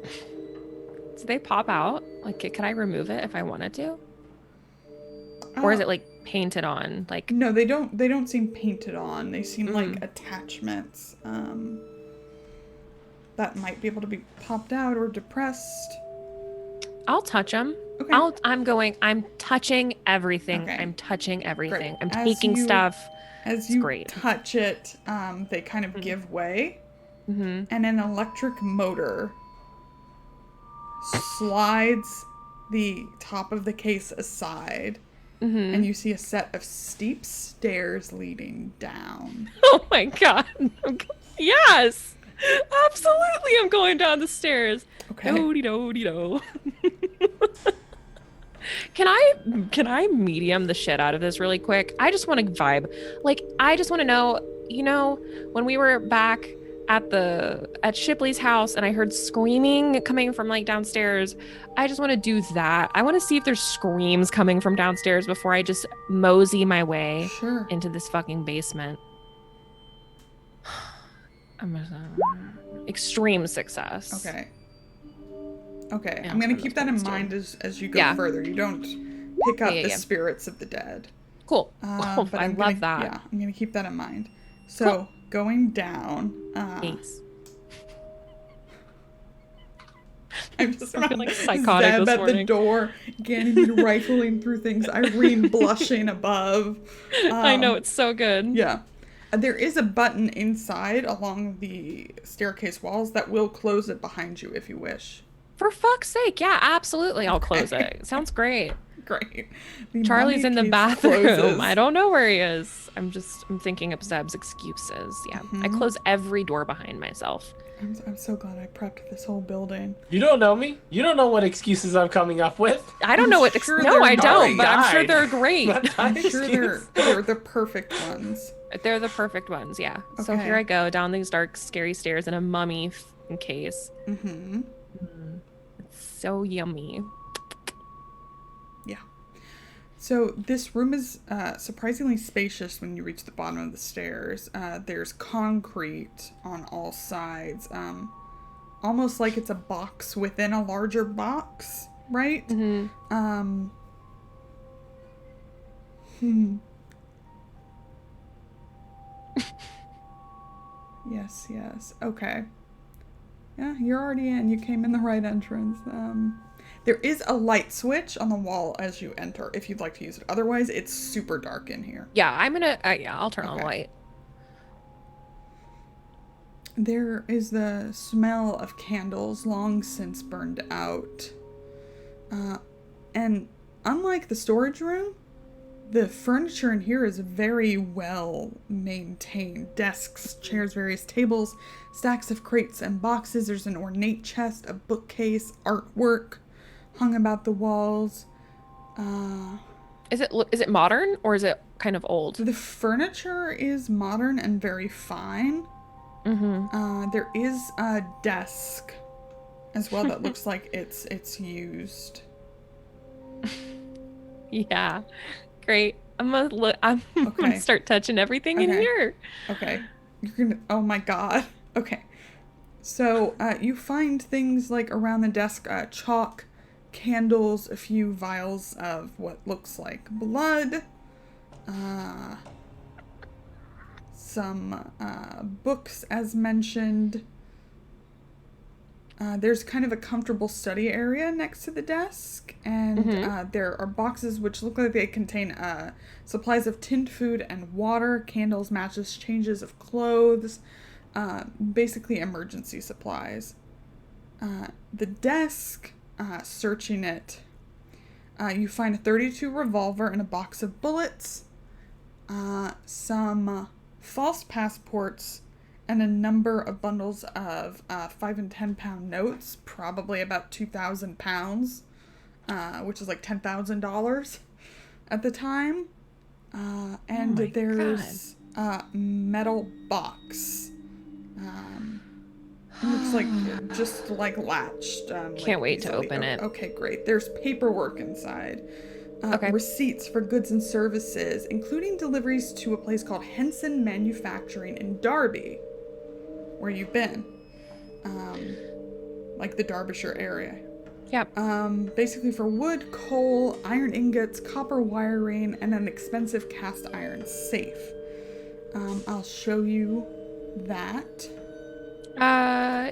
Speaker 2: Do they pop out? Like, could I remove it if I wanted to? Or is it like painted on? Like,
Speaker 1: No, they don't seem painted on. They seem like attachments. That might be able to be popped out or depressed.
Speaker 2: I'll touch them.
Speaker 1: Okay.
Speaker 2: I'm touching everything.
Speaker 1: Okay.
Speaker 2: I'm touching everything.
Speaker 1: Great.
Speaker 2: I'm
Speaker 1: As
Speaker 2: taking
Speaker 1: you-
Speaker 2: stuff.
Speaker 1: As you
Speaker 2: great.
Speaker 1: touch it, they kind of give way.
Speaker 2: Mm-hmm.
Speaker 1: And an electric motor slides the top of the case aside,
Speaker 2: Mm-hmm.
Speaker 1: and you see a set of steep stairs leading down.
Speaker 2: Oh my god. Yes. Absolutely. I'm going down the stairs.
Speaker 1: Okay.
Speaker 2: Do-de-do-de-do. Can I medium the shit out of this really quick? I just want to vibe. Like, I just want to know, when we were back at Shipley's house and I heard screaming coming from like downstairs, I just want to do that. I want to see if there's screams coming from downstairs before I just mosey my way
Speaker 1: Sure.
Speaker 2: into this fucking basement. Extreme success.
Speaker 1: Okay. Okay.
Speaker 2: Yeah,
Speaker 1: I'm gonna
Speaker 2: that's
Speaker 1: keep
Speaker 2: what
Speaker 1: that in
Speaker 2: it's doing.
Speaker 1: mind as you go
Speaker 2: Yeah.
Speaker 1: further. You don't pick up
Speaker 2: Yeah,
Speaker 1: the
Speaker 2: yeah.
Speaker 1: spirits of the dead.
Speaker 2: Cool.
Speaker 1: But
Speaker 2: I
Speaker 1: I'm
Speaker 2: love
Speaker 1: gonna,
Speaker 2: that.
Speaker 1: Yeah, I'm gonna keep that in mind. So
Speaker 2: Cool.
Speaker 1: going down.
Speaker 2: Thanks.
Speaker 1: I'm just
Speaker 2: I'm feeling
Speaker 1: like
Speaker 2: psychotic
Speaker 1: Zeb
Speaker 2: this
Speaker 1: at the
Speaker 2: morning.
Speaker 1: door, Ganymede rifling through things, Irene blushing above.
Speaker 2: I know, it's so good.
Speaker 1: Yeah. There is a button inside along the staircase walls that will close it behind you if you wish.
Speaker 2: For fuck's sake, yeah, absolutely. I'll close it. Sounds great.
Speaker 1: Great. The
Speaker 2: Charlie's
Speaker 1: mummy
Speaker 2: in the
Speaker 1: case
Speaker 2: bathroom.
Speaker 1: closes.
Speaker 2: I don't know where he is. I'm thinking of Zeb's excuses. Yeah. I close every door behind myself.
Speaker 1: I'm so glad I prepped this whole building.
Speaker 5: You don't know me. You don't know what excuses I'm coming up with.
Speaker 2: I don't know what
Speaker 1: sure
Speaker 2: no,
Speaker 1: they're
Speaker 2: I don't,
Speaker 1: not.
Speaker 2: but I'm sure
Speaker 5: Died.
Speaker 2: they're great.
Speaker 1: I'm sure they're the perfect ones.
Speaker 2: They're the perfect ones, yeah. So
Speaker 1: Okay.
Speaker 2: here I go down these dark, scary stairs in a mummy case.
Speaker 1: Mm-hmm.
Speaker 2: It's so yummy.
Speaker 1: Yeah. So this room is surprisingly spacious when you reach the bottom of the stairs. There's concrete on all sides, almost like it's a box within a larger box, right?
Speaker 2: Mm-hmm.
Speaker 1: Yes. Okay. Yeah, you're already in. You came in the right entrance. There is a light switch on the wall as you enter, if you'd like to use it. Otherwise, it's super dark in here.
Speaker 2: Yeah, I'm gonna. I'll turn on the
Speaker 1: Okay.
Speaker 2: light.
Speaker 1: There is the smell of candles long since burned out. And unlike the storage room, the furniture in here is very well maintained. Desks, chairs, various tables, stacks of crates and boxes. There's an ornate chest, a bookcase, artwork hung about the walls.
Speaker 2: Is it modern or is it kind of old?
Speaker 1: The furniture is modern and very fine. There is a desk as well that looks like it's used.
Speaker 2: Yeah, great. I'm gonna start touching everything in here.
Speaker 1: Okay. Oh my god. Okay. So, you find things like around the desk, chalk, candles, a few vials of what looks like blood, some books as mentioned. There's kind of a comfortable study area next to the desk, and there are boxes which look like they contain supplies of tinned food and water, candles, matches, changes of clothes, basically emergency supplies. The desk, searching it, you find a .32 revolver and a box of bullets, some false passports, and a number of bundles of 5 and 10 pound notes, probably about 2,000 pounds, which is like $10,000 at the time. And there's a metal box. Looks like just like latched.
Speaker 2: Can't wait to open it.
Speaker 1: Okay, great. There's paperwork inside. Receipts for goods and services, including deliveries to a place called Henson Manufacturing in Derby, where you've been. Like the Derbyshire area.
Speaker 2: Yep.
Speaker 1: Basically for wood, coal, iron ingots, copper wiring, and an expensive cast iron safe. I'll show you that.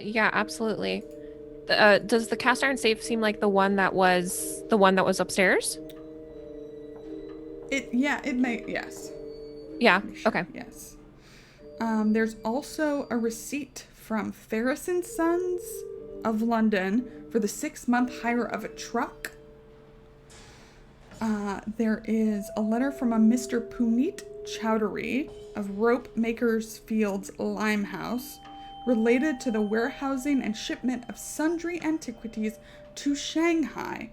Speaker 2: Yeah, absolutely. Does the cast iron safe seem like the one that was upstairs?
Speaker 1: It may, yes.
Speaker 2: Yeah,
Speaker 1: Sure,
Speaker 2: okay.
Speaker 1: yes. There's also a receipt from Ferris & Sons of London for the 6-month hire of a truck. There is a letter from a Mr. Puneet Chowdhury of Rope Makers Fields Limehouse related to the warehousing and shipment of sundry antiquities to Shanghai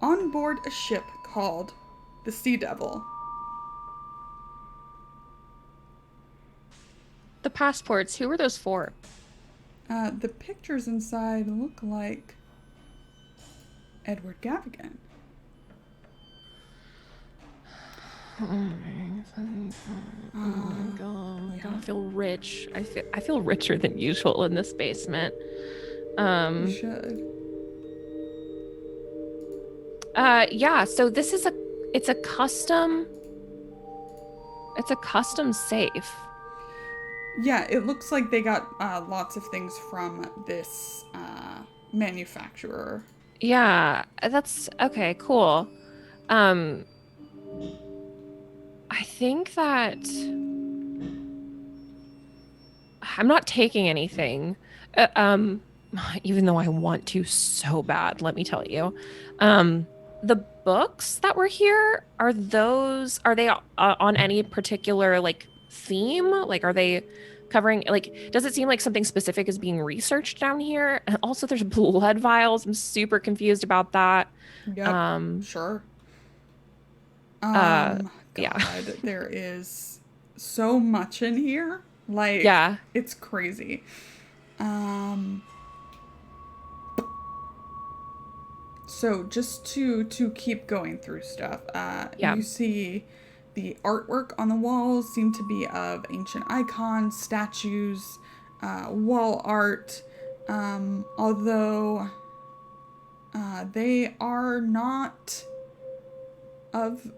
Speaker 1: on board a ship called the Sea Devil.
Speaker 2: The passports, who were those for?
Speaker 1: The pictures inside look like Edward Gavigan.
Speaker 2: Oh my god!
Speaker 1: Yeah.
Speaker 2: I feel rich. I feel richer than usual in this basement.
Speaker 1: You should.
Speaker 2: Yeah. So this is it's a custom safe.
Speaker 1: Yeah, it looks like they got lots of things from this manufacturer.
Speaker 2: Yeah, that's okay. Cool. I think that I'm not taking anything, even though I want to so bad, let me tell you. The books that were here, are they on any particular like theme? Like, are they covering, like, does it seem like something specific is being researched down here? And also there's blood vials. I'm super confused about that.
Speaker 1: Yep, sure.
Speaker 2: Yeah.
Speaker 1: God, there is so much in here. Like,
Speaker 2: yeah,
Speaker 1: it's crazy. So just to keep going through stuff, you see the artwork on the walls seem to be of ancient icons, statues, wall art, although they are not of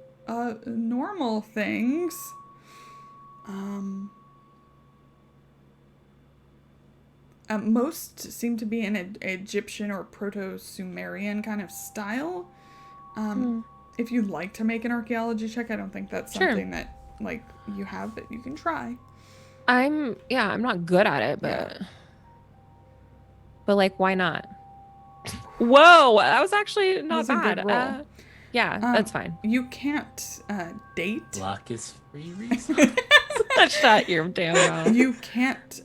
Speaker 1: normal things. Most seem to be in an Egyptian or Proto-Sumerian kind of style. If you'd like to make an archaeology check, I don't think that's something that like you have, but you can try.
Speaker 2: I'm not good at it, but but like, why not? Whoa, that was actually not
Speaker 1: That was a
Speaker 2: bad.
Speaker 1: good roll.
Speaker 2: Yeah, that's fine.
Speaker 1: You can't date.
Speaker 5: Luck is free reason.
Speaker 2: Shut your damn mouth.
Speaker 1: You can't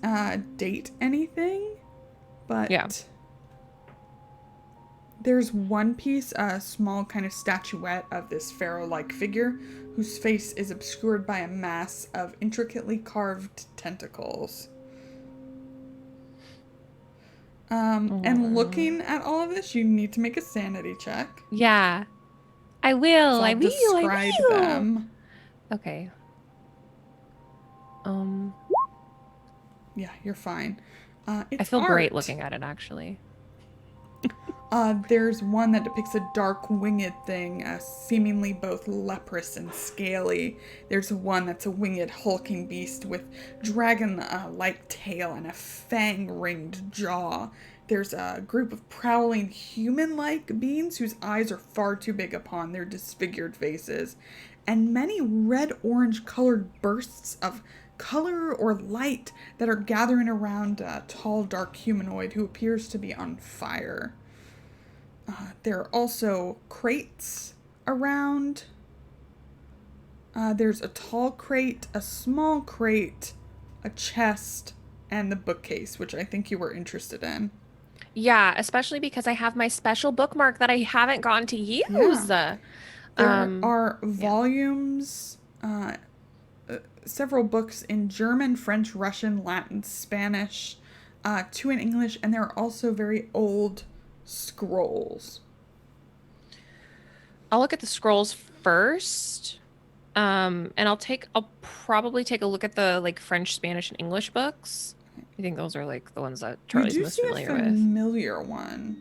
Speaker 1: date anything, but
Speaker 2: Yeah.
Speaker 1: there's one piece, a small kind of statuette of this pharaoh-like figure whose face is obscured by a mass of intricately carved tentacles. And looking at all of this, you need to make a sanity check.
Speaker 2: Yeah. I will.
Speaker 1: So
Speaker 2: I
Speaker 1: I'll
Speaker 2: will.
Speaker 1: describe
Speaker 2: I will.
Speaker 1: them.
Speaker 2: Okay.
Speaker 1: Yeah, you're fine. It's
Speaker 2: I feel great
Speaker 1: art.
Speaker 2: looking at it, actually.
Speaker 1: There's one that depicts a dark winged thing, seemingly both leprous and scaly. There's one that's a winged hulking beast with dragon-like tail and a fang-ringed jaw. There's a group of prowling human-like beings whose eyes are far too big upon their disfigured faces, and many red-orange colored bursts of color or light that are gathering around a tall, dark humanoid who appears to be on fire. There are also crates around. There's a tall crate, a small crate, a chest, and the bookcase, which I think you were interested in.
Speaker 2: Yeah, especially because I have my special bookmark that I haven't gotten to use.
Speaker 1: Yeah. There are volumes, several books in German, French, Russian, Latin, Spanish, 2 in English, and there are also very old scrolls.
Speaker 2: I'll look at the scrolls first. And I'll probably take a look at the like French, Spanish, and English books. I think those are like the ones that Charlie's most familiar with.
Speaker 1: You do see a familiar one.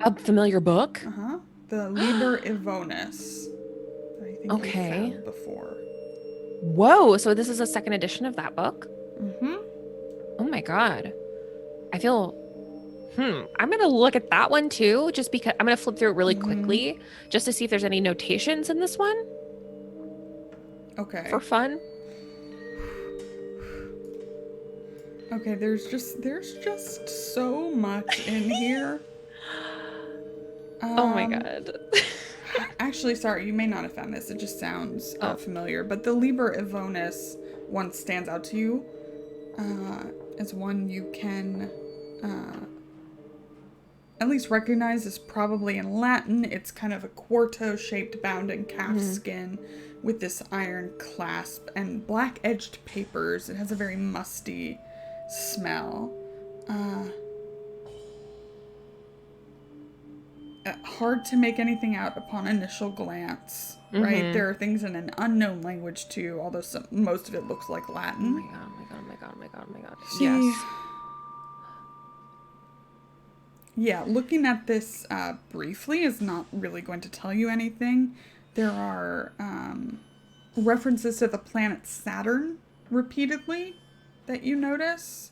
Speaker 2: A familiar book?
Speaker 1: Uh-huh. The Liber Ivonus. I think you found before.
Speaker 2: Whoa, so this is a second edition of that book?
Speaker 1: Mm-hmm.
Speaker 2: Oh my god. I feel I'm gonna look at that one too, just because I'm gonna flip through it really quickly just to see if there's any notations in this one.
Speaker 1: Okay.
Speaker 2: For fun.
Speaker 1: Okay, there's just so much in here.
Speaker 2: Oh my god.
Speaker 1: Actually, sorry, you may not have found this. It just sounds familiar. But the Liber Ivonus one stands out to you as one you can at least recognize as probably in Latin. It's kind of a quarto-shaped bound in calf skin with this iron clasp and black-edged papers. It has a very musty smell. Hard to make anything out upon initial glance, right? There are things in an unknown language too, although most of it looks like Latin.
Speaker 2: Oh my god, oh my god, oh my god, oh my god, oh my god.
Speaker 1: See,
Speaker 2: Yes.
Speaker 1: yeah, looking at this briefly is not really going to tell you anything. There are references to the planet Saturn repeatedly that you notice.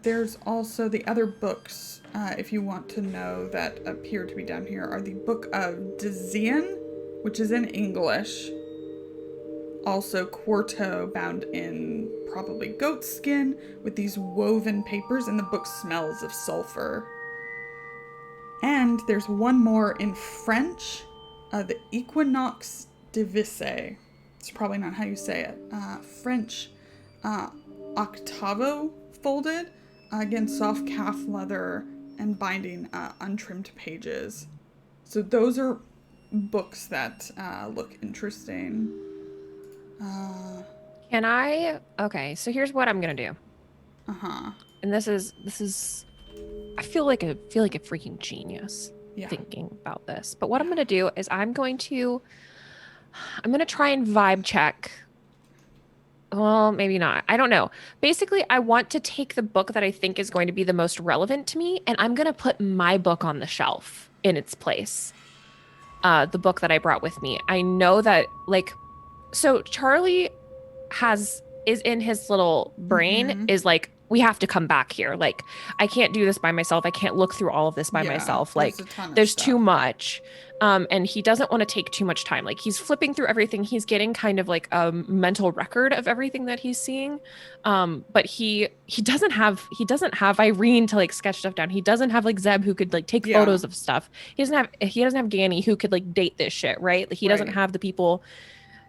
Speaker 1: There's also the other books, if you want to know, that appear to be down here, are the Book of Desian, which is in English. Also quarto bound in probably goat skin with these woven papers, and the book smells of sulfur. And there's one more in French, the Equinox Divise. It's probably not how you say it. French octavo folded, again soft calf leather and binding untrimmed pages. So those are books that look interesting.
Speaker 2: Okay, so here's what I'm gonna do. And this is I feel like a freaking genius thinking about this. But what I'm gonna do is I'm gonna try and vibe check. Well, maybe not. I don't know. Basically, I want to take the book that I think is going to be the most relevant to me, and I'm going to put my book on the shelf in its place. The book that I brought with me. I know that, so Charlie is in his little brain is like we have to come back here. Like, I can't do this by myself. I can't look through all of this by
Speaker 1: Yeah,
Speaker 2: myself. Like,
Speaker 1: there's a ton of
Speaker 2: there's
Speaker 1: stuff.
Speaker 2: too much. And he doesn't want to take too much time. Like, he's flipping through everything. He's getting kind of like a mental record of everything that he's seeing. But he doesn't have Irene to like sketch stuff down. He doesn't have like Zeb who could like take
Speaker 1: Yeah.
Speaker 2: photos of stuff. He doesn't have Ganny who could like date this shit, right? Like, he doesn't
Speaker 1: Right.
Speaker 2: have the people.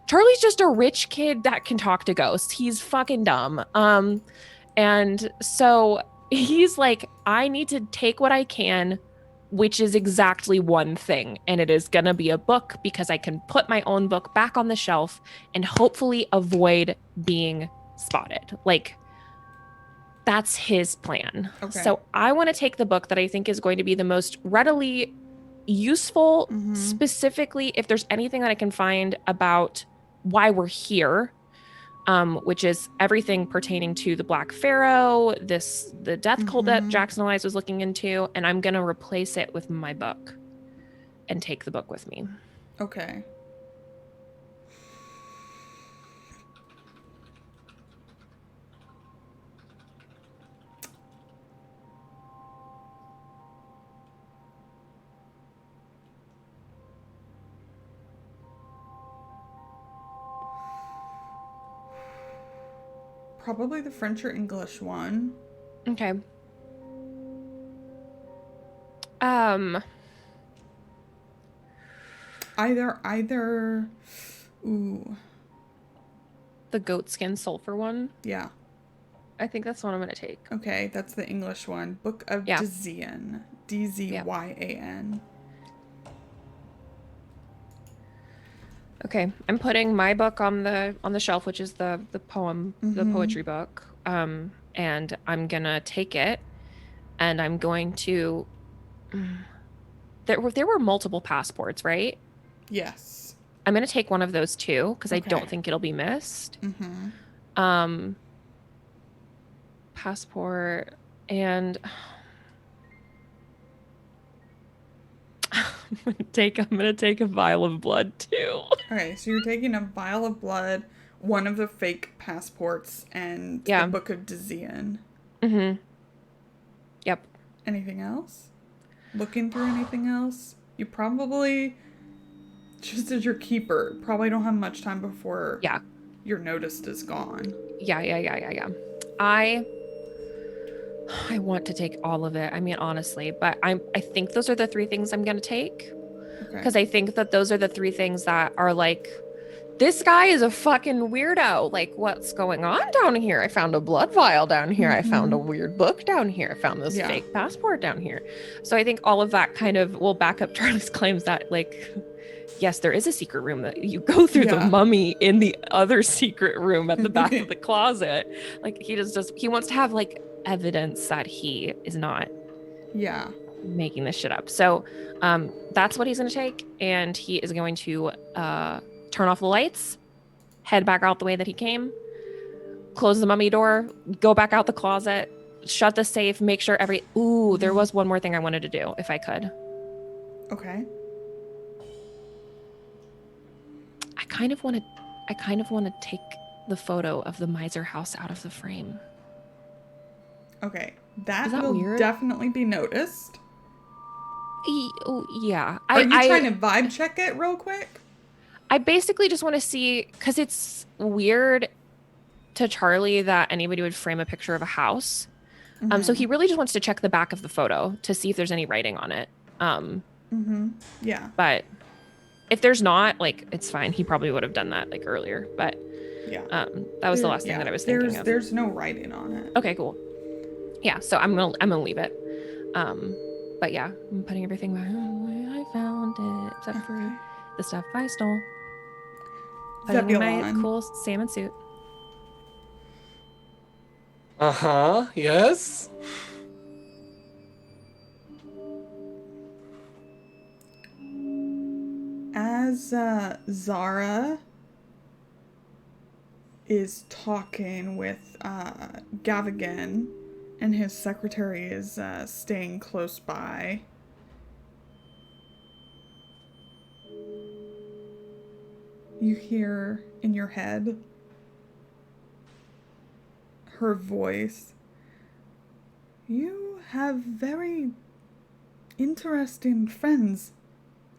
Speaker 2: Charlie's just a rich kid that can talk to ghosts. He's fucking dumb. And so he's like, I need to take what I can, which is exactly one thing. And it is going to be a book because I can put my own book back on the shelf and hopefully avoid being spotted. Like, that's his plan.
Speaker 1: Okay.
Speaker 2: So I want to take the book that I think is going to be the most readily useful, specifically if there's anything that I can find about why we're here. Which is everything pertaining to the Black Pharaoh, the death cult that Jackson Elias was looking into, and I'm gonna replace it with my book and take the book with me.
Speaker 1: Okay. Probably the French or English one.
Speaker 2: Okay.
Speaker 1: Either. Ooh.
Speaker 2: The goatskin sulfur one.
Speaker 1: Yeah.
Speaker 2: I think that's the one I'm gonna take.
Speaker 1: Okay, that's the English one. Book of Dzyan. Dzyan.
Speaker 2: Okay, I'm putting my book on the shelf, which is the poem, the poetry book. And I'm gonna take it, and I'm going to. There were multiple passports, right?
Speaker 1: Yes.
Speaker 2: I'm gonna take one of those too because I don't think it'll be missed. Passport and I'm gonna take a vial of blood too.
Speaker 1: Okay, so you're taking a vial of blood, one of the fake passports, and the Book of Dzyan.
Speaker 2: Yep.
Speaker 1: Anything else? Looking through anything else? You probably, just as your keeper, probably don't have much time before your notice is gone.
Speaker 2: Yeah. I want to take all of it. I mean, honestly, but I think those are the three things I'm going to take. Because I think that those are the three things that are like, this guy is a fucking weirdo. Like, what's going on down here? I found a blood vial down here. I found a weird book down here. I found this fake passport down here. So I think all of that kind of will back up Charlie's claims that, like, yes, there is a secret room that you go through the mummy in the other secret room at the back of the closet. Like, he wants to have, like, evidence that he is not making this shit up. So that's what he's going to take. And he is going to turn off the lights, head back out the way that he came, close the mummy door, go back out the closet, shut the safe, make sure there was one more thing I wanted to do if I could.
Speaker 1: Okay.
Speaker 2: I kind of want to take the photo of the miser house out of the frame.
Speaker 1: Okay. That
Speaker 2: will
Speaker 1: weird? Definitely be noticed.
Speaker 2: Yeah.
Speaker 1: Are you trying to vibe check it real quick?
Speaker 2: I basically just want to see, because it's weird to Charlie that anybody would frame a picture of a house. So he really just wants to check the back of the photo to see if there's any writing on it.
Speaker 1: Yeah.
Speaker 2: But if there's not, like, it's fine. He probably would have done that like earlier. But that was the last thing that I was thinking of.
Speaker 1: There's no writing on it.
Speaker 2: Okay, cool. Yeah, so I'm gonna leave it. But yeah, I'm putting everything back. I found it, except for the stuff I stole. Putting in my cool salmon suit.
Speaker 5: Yes.
Speaker 1: As Zara is talking with Gavigan, and his secretary is staying close by, you hear in your head her voice You have very interesting friends,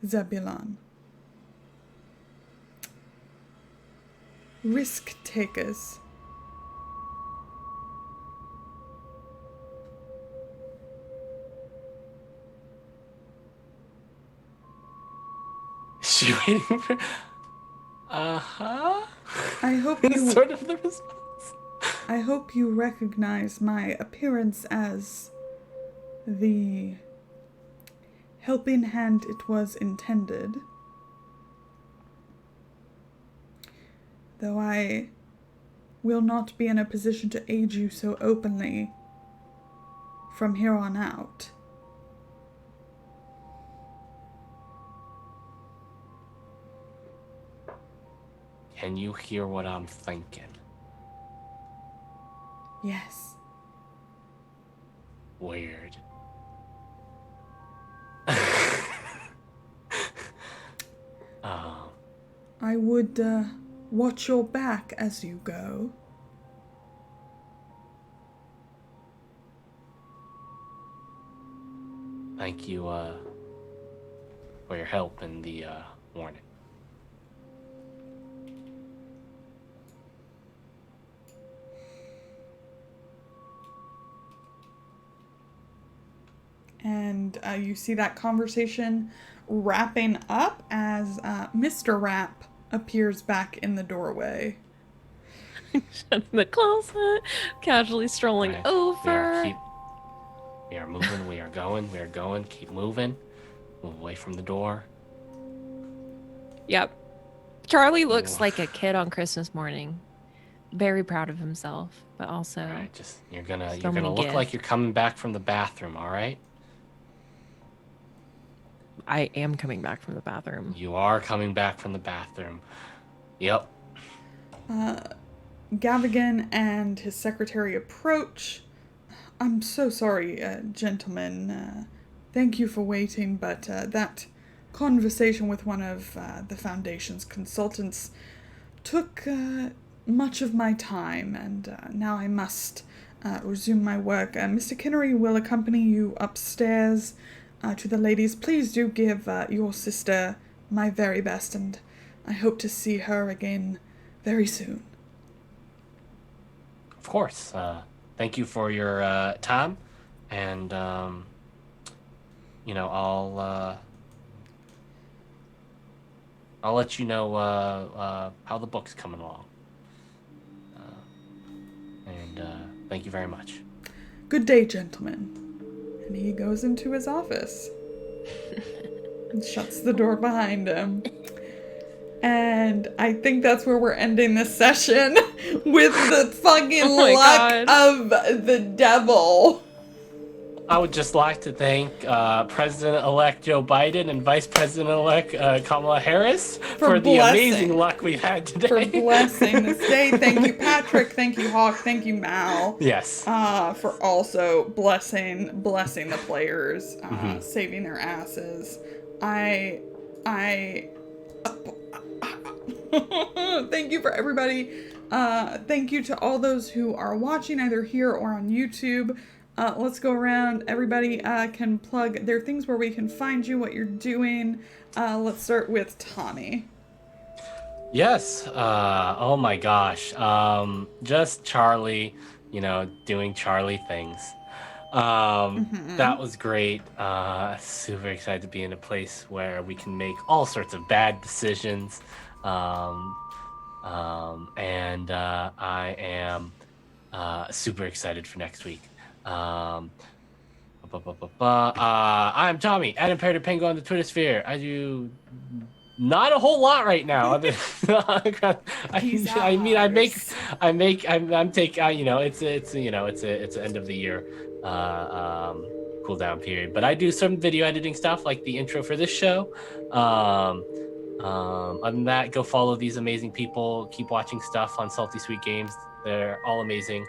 Speaker 1: Zebulon. Risk takers.
Speaker 5: Is she waiting for? Uh-huh.
Speaker 1: I hope
Speaker 5: Is
Speaker 1: you
Speaker 5: sort of the response.
Speaker 1: I hope you recognize my appearance as the helping hand it was intended. Though I will not be in a position to aid you so openly from here on out.
Speaker 5: Can you hear what I'm thinking?
Speaker 1: Yes.
Speaker 5: Weird.
Speaker 1: I would watch your back as you go.
Speaker 5: Thank you for your help in the warning.
Speaker 1: And you see that conversation wrapping up as Mr. Rapp appears back in the doorway.
Speaker 2: In the closet, casually strolling
Speaker 5: Right.
Speaker 2: over.
Speaker 5: We are moving, we are going, keep moving. Move away from the door.
Speaker 2: Yep. Charlie looks like a kid on Christmas morning. Very proud of himself, but also
Speaker 5: Alright, you're gonna
Speaker 2: many
Speaker 5: look like
Speaker 2: gifts.
Speaker 5: you're coming back from the bathroom, alright?
Speaker 2: I am coming back from the bathroom.
Speaker 5: You are coming back from the bathroom. Yep.
Speaker 1: Gavigan and his secretary approach. I'm so sorry, gentlemen. Thank you for waiting, but that conversation with one of the Foundation's consultants took much of my time, and now I must resume my work. Mr. Kinnery will accompany you upstairs to the ladies. Please do give your sister my very best, and I hope to see her again very soon.
Speaker 5: Of course. Thank you for your time, and I'll let you know how the book's coming along. And thank you very much.
Speaker 1: Good day, gentlemen. And he goes into his office and shuts the door behind him. And I think that's where we're ending this session with the fucking
Speaker 2: Oh my
Speaker 1: luck
Speaker 2: God.
Speaker 1: of the devil.
Speaker 5: I would just like to thank President-elect Joe Biden and Vice President-elect Kamala Harris for the
Speaker 1: blessing.
Speaker 5: amazing luck we've had today.
Speaker 1: For blessing this day. Thank you, Patrick. Thank you, Hawk. Thank you, Mal.
Speaker 5: Yes.
Speaker 1: For also blessing the players, saving their asses. Thank you for everybody. Thank you to all those who are watching either here or on YouTube. Let's go around. Everybody can plug their things where we can find you, what you're doing. Let's start with Tommy.
Speaker 5: Yes. Oh my gosh. Just Charlie, doing Charlie things. That was great. Super excited to be in a place where we can make all sorts of bad decisions. And I am super excited for next week. I'm Tommy, at Imperative Penguin on the Twitter sphere. I do not a whole lot right now. I'm taking, it's an end of the year cool down period, but I do some video editing stuff like the intro for this show. Other than that, go follow these amazing people. Keep watching stuff on Salty Sweet Games. They're all amazing.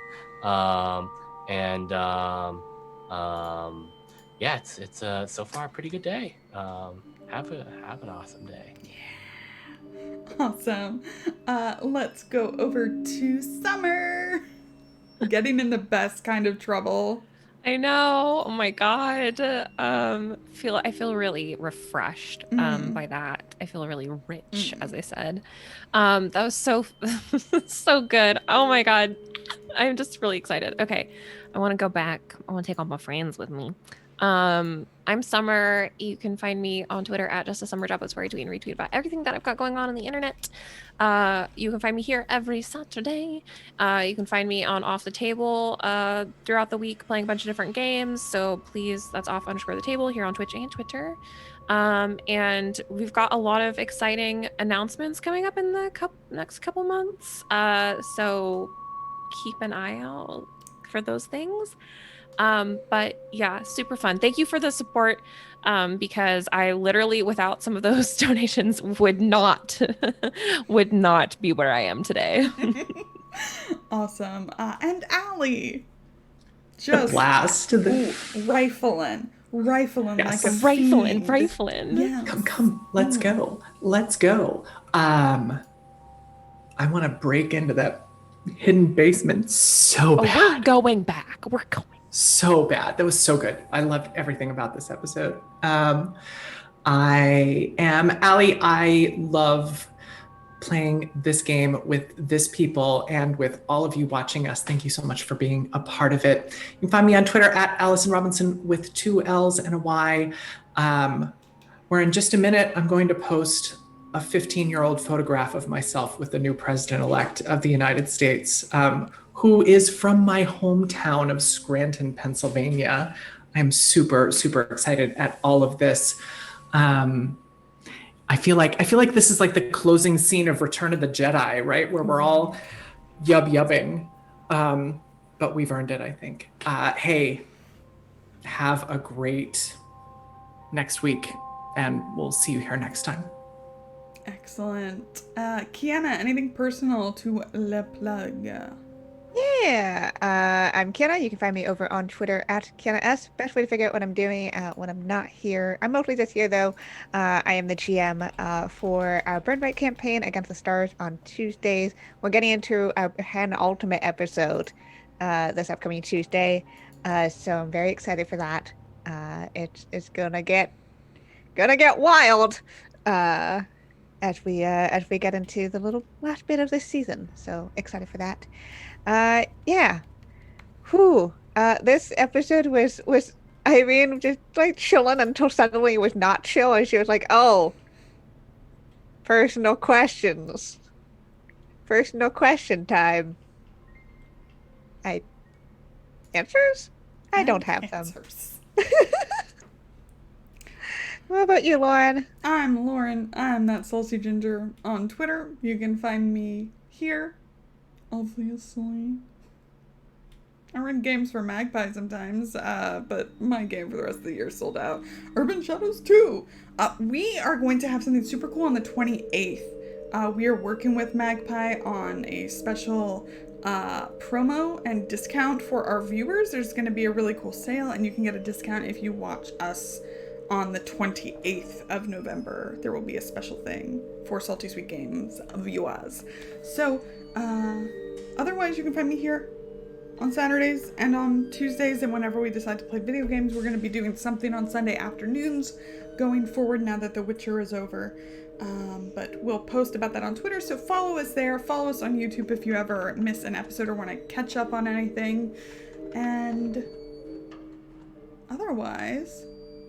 Speaker 5: It's so far a pretty good day. Have an awesome day.
Speaker 1: Awesome. Let's go over to Summer. Getting in the best kind of trouble.
Speaker 2: I know. Oh my God. I feel really refreshed by that. I feel really rich, as I said. That was so so good. Oh my God. I'm just really excited. Okay. I want to go back. I want to take all my friends with me. I'm Summer. You can find me on Twitter at Just a Summer Job. That's where I tweet and retweet about everything that I've got going on the internet. You can find me here every Saturday. You can find me on Off the Table throughout the week playing a bunch of different games. So please, that's off_the table here on Twitch and Twitter. And we've got a lot of exciting announcements coming up in the next couple months. So keep an eye out for those things. But yeah, super fun. Thank you for the support. Because I literally, without some of those donations, would not be where I am today.
Speaker 1: Awesome. And Allie.
Speaker 4: The
Speaker 1: Just
Speaker 4: blast.
Speaker 1: rifling
Speaker 4: Yes.
Speaker 1: like a
Speaker 2: Rifling.
Speaker 1: Yes.
Speaker 4: Come. Let's go. I want to break into that hidden basement so bad.
Speaker 2: We're going back.
Speaker 4: So bad. That was so good. I loved everything about this episode. I am Allie. I love playing this game with this people and with all of you watching us. Thank you so much for being a part of it. You can find me on Twitter at Allison Robinson with 2 L's and a Y. Where in just a minute, I'm going to post a 15-year-old photograph of myself with the new president-elect of the United States, who is from my hometown of Scranton, Pennsylvania. I'm super, super excited at all of this. I feel like this is like the closing scene of Return of the Jedi, right? Where we're all yubbing. But we've earned it, I think. Hey, have a great next week, and we'll see you here next time.
Speaker 1: Excellent. Kienna, anything personal to le plug?
Speaker 3: Yeah, I'm Kienna. You can find me over on Twitter at KiennaS. Best way to figure out what I'm doing when I'm not here. I'm mostly just here, though. I am the GM for our Burn Right campaign Against the Stars on Tuesdays. We're getting into our Hen Ultimate episode this upcoming Tuesday, so I'm very excited for that. It's gonna get wild as we get into the little last bit of this season. So excited for that. Yeah. Whew. This episode was Irene just like chilling until suddenly it was not chill, and she was like, "Oh, personal questions. Personal question time." Answers? I don't have them. What about you, Lauren?
Speaker 1: I'm Lauren. I'm that salty ginger on Twitter. You can find me here, obviously. I run games for Magpie sometimes, but my game for the rest of the year is sold out. Urban Shadows 2. We are going to have something super cool on the 28th. We are working with Magpie on a special promo and discount for our viewers. There's going to be a really cool sale, and you can get a discount if you watch us on the 28th of November. There will be a special thing for Salty Sweet Games viewers. So, otherwise you can find me here on Saturdays and on Tuesdays, and whenever we decide to play video games. We're going to be doing something on Sunday afternoons going forward now that The Witcher is over. But we'll post about that on Twitter, so follow us there. Follow us on YouTube if you ever miss an episode or want to catch up on anything. And otherwise,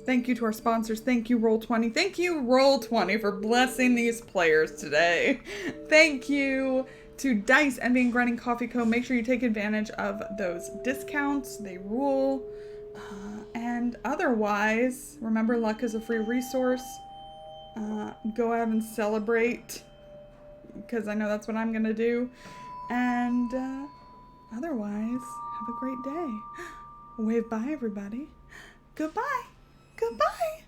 Speaker 1: thank you to our sponsors. Thank you, Roll20. Thank you, Roll20, for blessing these players today. Thank you to Dice and the Grinding Coffee Co. Make sure you take advantage of those discounts. They rule. And otherwise, remember, luck is a free resource. Go out and celebrate, because I know that's what I'm going to do. And otherwise, have a great day. Wave bye, everybody. Goodbye. Goodbye.